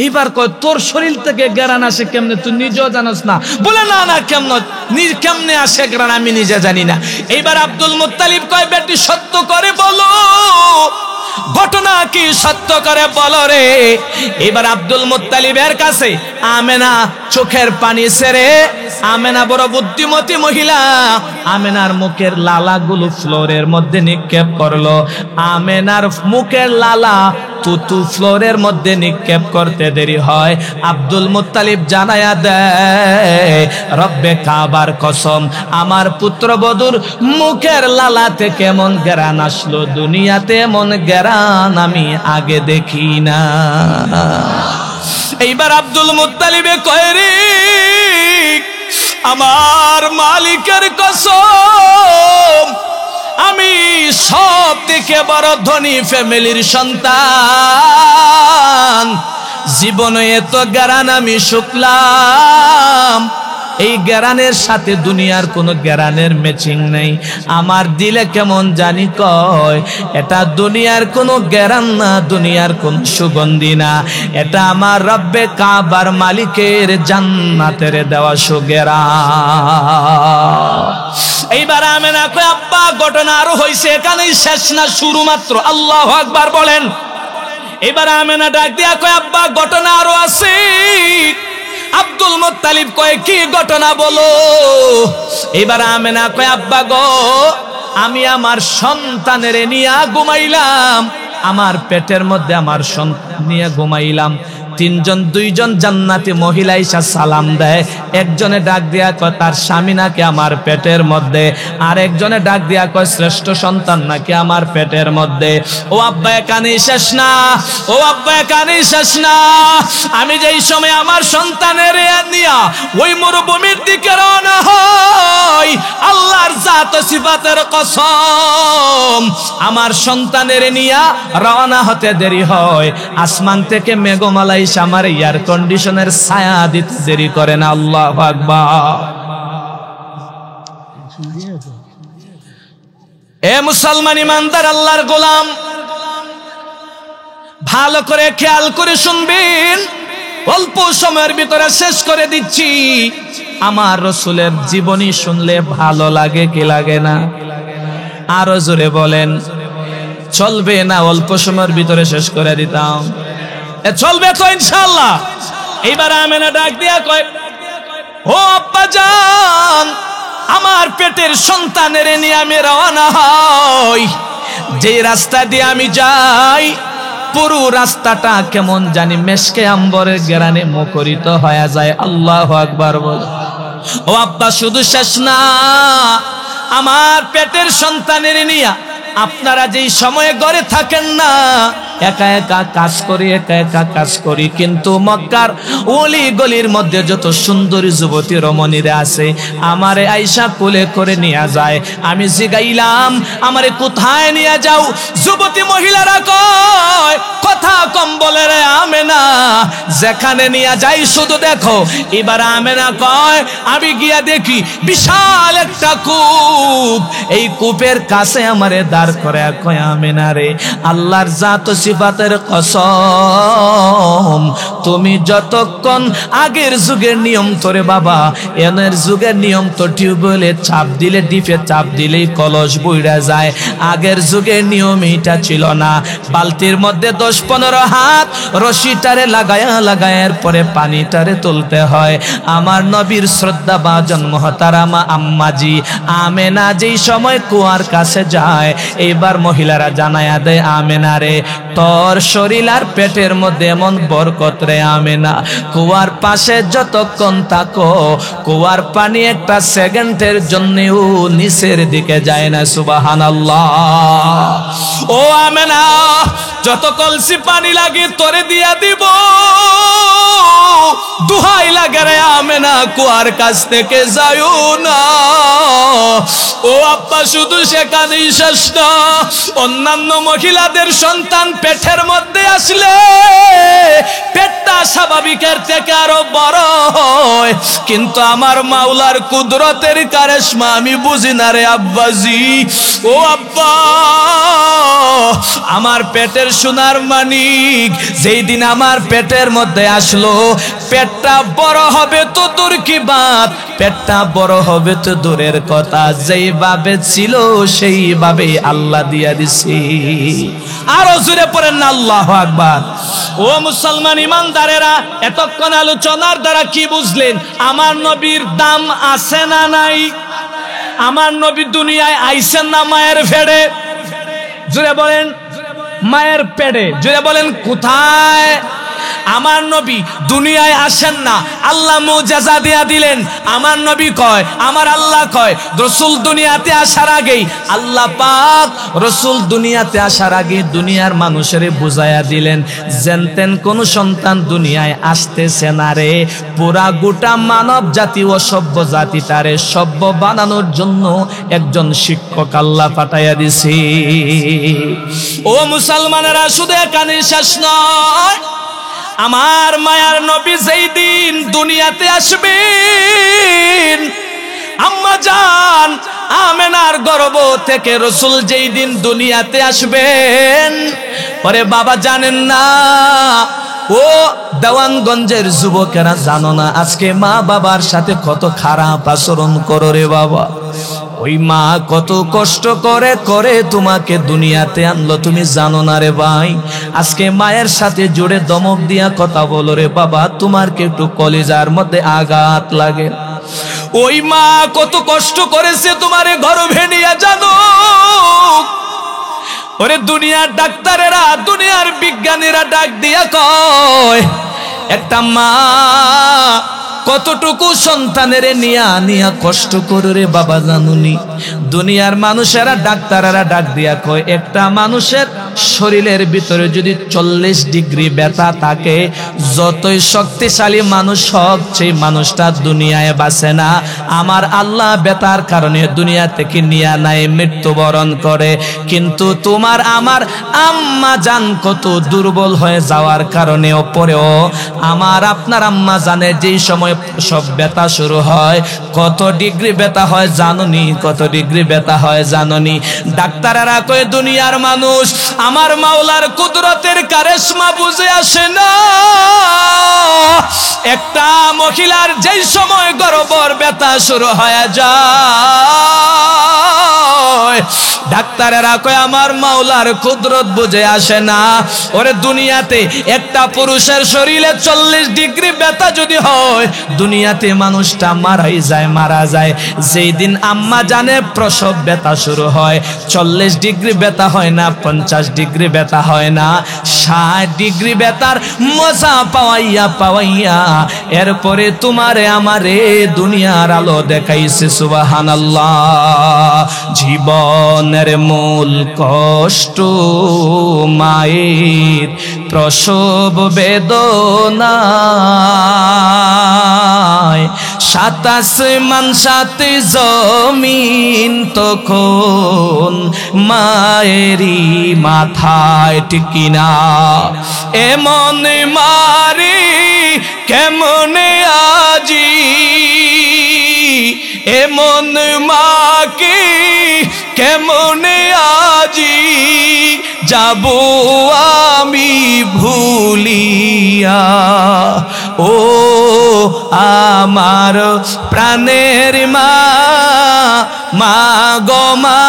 এইবার কয়, তোর শরীর থেকে ঘ্রাণ আসে কেমনে তুই নিজেও জানোস না? বলে না না, কেমনে আসে ঘ্রাণ আমি নিজে জানি না। এইবার আব্দুল মুত্তালিব কয়, বেটি সত্য করে বলো, ঘটনা কি সত্য করে বলো রে। এবার আব্দুল মুত্তালিবের কাছে আমেনা চোখের পানি ছেড়ে আমেনা বড় বুদ্ধিমতী মহিলা, আমেনার মুখের লালাগুলো ফ্লোরের মধ্যে নিক্ষেপ করলো। আমেনার মুখের লালা তুতু ফ্লোরের মধ্যে নিক্ষেপ করতে দেরি হয়, আব্দুল মুত্তালিব জানায়া দেয়, রব্বে কাবার কসম, আমার পুত্রবধূর মুখের লালা থেকে এমন ঘ্রাণ আসলো, দুনিয়াতে এমন ঘ্রাণ আমি আগে দেখি না। এইবার আব্দুল মুত্তালিবে কয়, রে আমার মালিকের কসম, আমি সব থেকে বড় ধনী ফ্যামিলির সন্তান, জীবনে এত ঘ্রাণ আমি শুকলাম, এই ঘ্রাণের সাথে দুনিয়ার কোনো ঘ্রাণের ম্যাচিং নেই। আমার দিলে কেমন জানি কয়, এটা দুনিয়ার কোনো ঘ্রাণ না, দুনিয়ার কোন সুগন্ধি না, এটা আমার রব্বে কাবার মালিকের জান্নাতের দেওয়া সুগেরান। এইবার আমেনা কয়, আব্বা ঘটনা আরো হইছে, এখানেই শেষ না, শুরু মাত্র। আল্লাহু আকবার বলেন। এবার আমেনা ডাক দিয়া কয়, আব্বা ঘটনা আরো আছে। আব্দুল মুত্তালিব কয়, কি ঘটনা বলো। এবার আমেনা কয়, আব্বা গো, আমি আমার সন্তানের নিয়ে ঘুমাইলাম, আমার পেটের মধ্যে আমার সন্তান নিয়ে ঘুমাইলাম। দুইজন জান্নাতি মহিলা এসে সালাম দেয়, একজনে ডাক দিয়া কয় তার স্বামী নাকি আমার পেটের মধ্যে, আর একজনে ডাক দিয়া কয় শ্রেষ্ঠ সন্তান নাকি আমার পেটের মধ্যে। ও আব্বা এখানে শেষ না, ও আব্বা এখানে শেষ না, আমি যেই সময় আমার সন্তানের নিয়া ওই মরুভূমির দিকে রওনা হই, আল্লাহর জাত ও সিফাতের কসম, আমার সন্তানের নিয়া রওনা হতে দেরি হয়, আসমান থেকে মেঘমালা আমার এয়ার কন্ডিশনের ছায়া দিতে দেরি করে না। আল্লাহু আকবার। এ মুসলমান ইমানদার আল্লাহর গোলাম, ভালো করে খেয়াল করে শুনবেন, অল্প সময়ের ভিতরে শেষ করে দিচ্ছি। আমার রাসূলের জীবনী শুনলে ভালো লাগে কি লাগে না? আরো জোরে বলেন, চলবে না অল্প সময়ের ভিতরে শেষ করে দিতাম? চলবে তো ইনশাআল্লাহ। এইবার আমেনা ডাক দিয়া কয়, ও আব্বা জান, আমার পেটের সন্তানের নিয়ে আমি রওনা হই, যে রাস্তা দিয়ে আমি যাই পুরো রাস্তাটা কেমন জানি মেশকে আম্বরের ঘ্রাণে মুখরিত হয়ে যায়। আল্লাহু আকবার বল। ও আব্বা শুধু শেষ না, আমার পেটের সন্তানের নিয়ে আপনারা যেই সময়ে ঘরে থাকেন না, একা একা কাজ করি, একা একা কাজ করি, কিন্তু মক্কার অলি গলির মধ্যে যত সুন্দরী যুবতী রমণীরা আছে, আমারে আয়েশা কোলে করে নিয়ে যায়। আমি জিগাইলাম, আমারে কোথায় নিয়ে যাও? যুবতী মহিলারা কয়, কথা কম বলে রে আমেনা, যেখানে নিয়ে যাই শুধু দেখো। এবার আমেনা কয়, আমি গিয়া দেখি বিশাল একটা কূপ, এই কূপের কাছে আমারে দাঁড় করে কয়, আমেনা রে, আল্লাহর জাত সিফাতের কসম, তুমি যতক্ষণ আগের যুগের নিয়ম তোরে বাবা, এনের যুগের নিয়ম তো টিউবওয়েলে চাপ দিলে, ডিপে চাপ দিলেই কলস বইরা যায়। আগের যুগের নিয়ম এটা ছিল না, বালতির মধ্যে 10-15 হাত রশিটারে লাগায়া এরপরে পানিটারে তুলতে হয়। আমার নবীর শ্রদ্ধা ভাজন মহতারামা আম্মাজি আমেনা যেই সময় কুয়ার কাছে যায়, এইবার মহিলারা জানায়া দেয়, আমেনা রে, তোর শরীর আর পেটের মধ্যে এমন বরকত রে আমেনা, কুয়ার পাশে যতক্ষণ থাকো কুয়ার পানি একটা সেকেন্ডের জন্যও নিচের দিকে যায় না। সুবহানাল্লাহ। ও আমেনা, যত কলসি পানি লাগে তোরে দিয়া দিব, দুহাই লাগে রে আমেনা, কুয়ার কাছ থেকে যাইও না। ও আব্বা শুধু সেখানেই শেষ না, অন্যান্য মহিলাদের সন্তান পেটের মধ্যে আসলে পেটটা স্বাভাবিকের থেকে আরো বড় হয়, কিন্তু আমার মাওলার কুদরতের কারিশমা আমি বুঝি না রে আব্বাজি। ও আব্বা, আমার পেটের সোনার মানিক যেই দিন আমার পেটের মধ্যে আসলো, পেটটা বড় হবে তো দূর কি বাত, পেটটা বড় হবে তো দূরের কথা, যেইভাবে ছিল সেইভাবে আল্লাহ দিয়া দিছি। আরো জোরে পড়েন না আল্লাহু আকবার। ও মুসলমান ইমানদারেরা, এতক্ষণ আলোচনার দ্বারা কি বুঝলেন? আমার নবীর দাম আছে না নাই? আমার নবী দুনিয়ায় আইছেন না মায়ের পেটে? জোরে বলেন। মায়ের পেটে। জোরে বলেন কোথায়? আমার নবী দুনিয়ায় আসেন না, আল্লাহ মুজিজা দিয়া দিলেন। আমার নবী কয়, আমার আল্লাহ কয়, রাসূল দুনিয়াতে আসার আগেই আল্লাহ পাক রাসূল দুনিয়াতে আসার আগে দুনিয়ার মানুষের বুঝাইয়া দিলেন, জেনতেন কোন সন্তান দুনিয়ায় আসতেছে না রে, পুরা গোটা মানব জাতি ও সভ্য জাতি তারে সভ্য বানানোর জন্য একজন শিক্ষক আল্লাহ পাঠাইয়া দিছে। ও মুসলমানেরা, শুধু এখানে শেষ নয়, আমার মায়ার নবী যেই দিন দুনিয়াতে আসবেন, আম্মা জান আমেনার গর্ভ থেকে রাসূল যেই দিন দুনিয়াতে আসবেন, পরে বাবা জানেন না, ও দেওয়ানগঞ্জের যুবকেরা জানো না আজকে মা বাবার সাথে কত খারাপ আচরণ করো রে বাবা। ওই মা কত কষ্ট করে করে তোমাকে দুনিয়াতে আনলো, তুমি জানো না রে ভাই। আজকে মায়ের সাথে জোরে দমক দিয়া কথা বলো রে বাবা, তোমার কি একটু কলিজার মধ্যে আঘাত লাগে? ওই মা কত কষ্ট করেছে তোমারে গর্ভে নিয়ে, জানো? ওরে দুনিয়ার ডাক্তারেরা, দুনিয়ার বিজ্ঞানীরা ডাক দিয়া কয়, একটা মা কতটুকু সন্তানের নিয়া নিয়া কষ্ট করে রে বাবা, জানুনি? দুনিয়ার মানুষেরা ডাক্তারেরা ডাক দিয়া কয়, একটা মানুষের শরীরের ভিতরে যদি 40 ডিগ্রি ব্যথা থাকে, যতই শক্তিশালী মানুষ হোক সেই মানুষটা দুনিয়ায় বাঁচে না। আমার আল্লাহ ব্যথার কারণে দুনিয়া থেকে নিয়া নাই, মৃত্যুবরণ করে। কিন্তু তোমার আমার আম্মা জান কত দুর্বল হয়ে যাওয়ার কারণেও পরেও আমার আপনার আম্মা জানে যেই সময় সব ব্যথা শুরু হয়, কত ডিগ্রি ব্যথা হয় জাননি? কত ডিগ্রি ব্যথা হয় জাননি? ডাক্তারেরা কয়, দুনিয়ার মানুষ আমার মাওলার কুদরতের কারিশমা বুঝে আসে না। একটা মহিলার যেই সময় গর্ভের ব্যথা শুরু হয়ে যায়, ডাক্তারেরা কয় আমার মাওলার কুদরত বুঝে আসে না। ওরে দুনিয়াতে একটা পুরুষের শরীরে 40 ডিগ্রি ব্যথা যদি হয়, দুনিয়াতে মানুষটা মারা যায়। যেই দিন আম্মা জানে প্রসব ব্যথা শুরু হয়, 40 ডিগ্রি ব্যথা হয় না, 50 ডিগ্রি ব্যথা হয় না, 60 ডিগ্রি ব্যথার মজা পাওয়াইয়া এরপরে তোমারে আমারে দুনিয়ার আলো দেখাইছে। সুবহানাল্লাহ। জীবনের মূল কষ্ট মায়ের প্রসব বেদনা, 7 আসমান 7 জমিন তখন মায়েরই মাথায় টিকিনা। এমন মারি কেমনে আজি, এমন মাকে কেমনে আজি যাব আমি ভুলিয়া। ও আমার প্রাণের মা, মা গো মা,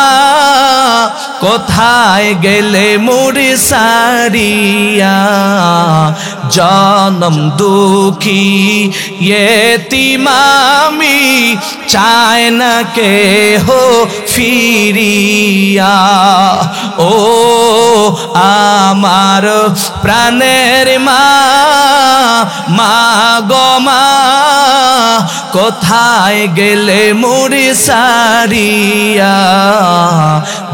কোথায় গেলে মুড়ি সারিয়া? জনম দুঃখী এতিম আমি, চায় না কেহ ফিরিয়া। ও আমার প্রাণের মা, মা গো মা, কোথায় গেলে মুড়ি সারিয়া?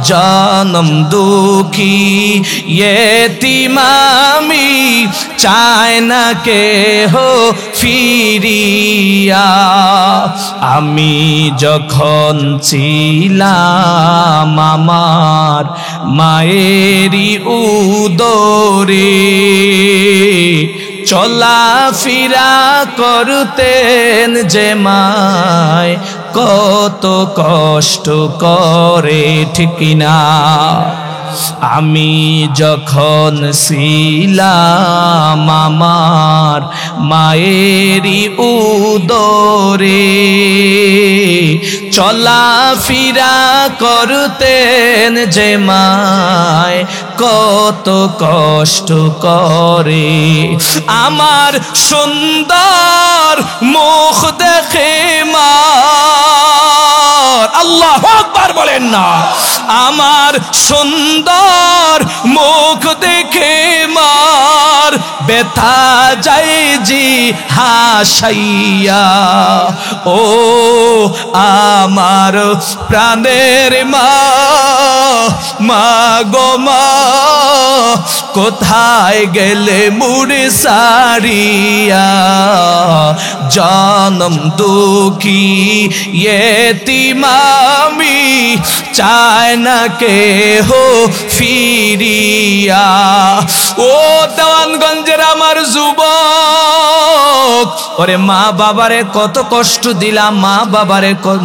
জনম দুঃখী এতিম আমি, চায় না কেহ ফিরিয়া। আমি যখন ছিলাম আমার মায়েরই উদরে, চলাফেরা করতেন যে মায় কত কষ্ট করে, ঠিক না? আমি যখন ছিলাম আমার মায়েরই উদরে, চলাফেরা করতেন যে মায় কত কষ্ট করে। আমার সুন্দর মুখ দেখে মা, আল্লাহু আকবার বলেন না, আমার সুন্দর মুখ দেখে মার ব্যথা যায় জি হাসাইয়া। ও আমার প্রাণের মা, মা গো মা, কোথায় গেলে মুড়ে সারিয়া, জনম দুঃখী ইয়েতিম আমি, চায় না কে হো ফিরিয়া। ও দেওয়ানগঞ্জের আমার যুবক, ওরে মা বাবারে কত কষ্ট দিলাম,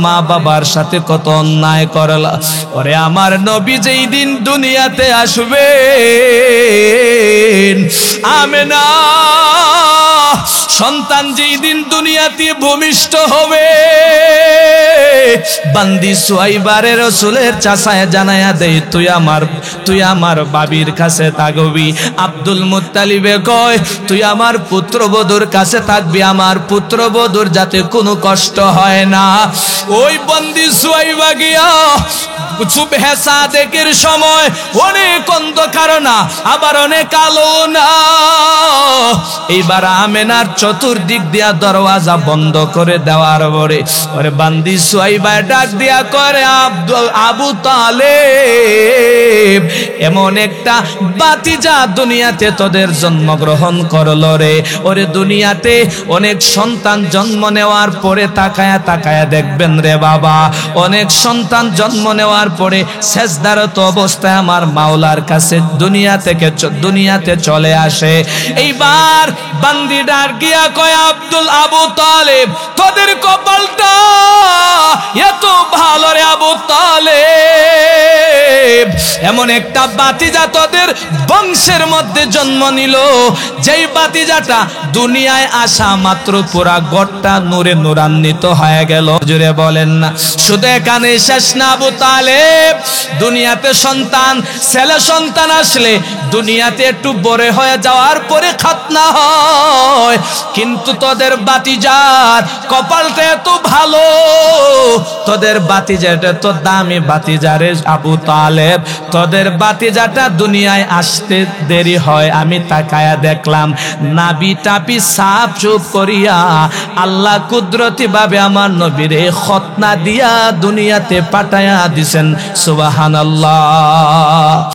মা বাবার সাথে কত অন্যায় করলা। ওরে আমার নবী যেই দিন দুনিয়াতে আসবে, আমেনা সন্তান যেই দিন দুনিয়াতে ভূমিষ্ঠ হবে, বান্দি সুয়াইবারে রাসূলের চাচায় জানায়া দেয়, তুই আমার বাবির কাছে থাকবি। আব্দুল মুত্তালিবে কয়, তুই আমার পুত্রবধূর কাছে থাকবি, আমার পুত্রবধূর যাতে কোনো কষ্ট হয় না। ওই বন্দি সুয়াইবা গিয়া সুবহে সাদেকের সময় অনেক অন্ধকার না, আবার অনেক আলো না। এইবার আমেনার চতুর্দিক দিয়া দরওয়াজা বন্ধ করে দেওয়ার পরে ওরে বান্দি সুয়াইবা ডাক দিয়া করে, আবু তালেব, এমন একটা বাতিজা দুনিয়াতে তোদের জন্মগ্রহণ করলো রে। ওরে দুনিয়াতে অনেক সন্তান জন্ম নেওয়ার পরে তাকায়া তাকায়া দেখবেন রে বাবা, অনেক সন্তান জন্ম নেওয়ার পরে সেজদারত অবস্থায় আমার মাওলার কাছে দুনিয়াতে চলে আসে। এইবার বান্দি ডাক গিয়া কয়, আবু তালেব, তোদের কপালটা এত ভালো রে আবু তালেব, এমন একটা বাতিজা তোদের বংশের মধ্যে জন্ম নিল, যেই বাতিজাটা দুনিয়ায় আসা মাত্র পুরা গড়টা নূরে নূরান্বিত হয়ে গেল। জুড়ে বলেন না। শুধু এখানে শেষ না আবু তালেব, দুনিয়াতে সন্তান, ছেলে সন্তান আসলে দুনিয়াতে একটু বড় হয়ে যাওয়ার পরে খাতনা হয়, কিন্তু তোদের বাতিজার কপালটা এত ভালো, তোদের বাতিজাটা তো দামি বাতিজারে আবু তালেব, তোদের বাতিজাটা দুনিয়ায় আসতে দেরি হয়। আমি তাকায়া দেখলাম নাবি টাপি সাপ চুপ করিয়া আল্লাহ কুদরতি ভাবে আমার নবীরে খতনা দিয়া দুনিয়াতে পাঠায়া দিছেন। সুবহানাল্লাহ।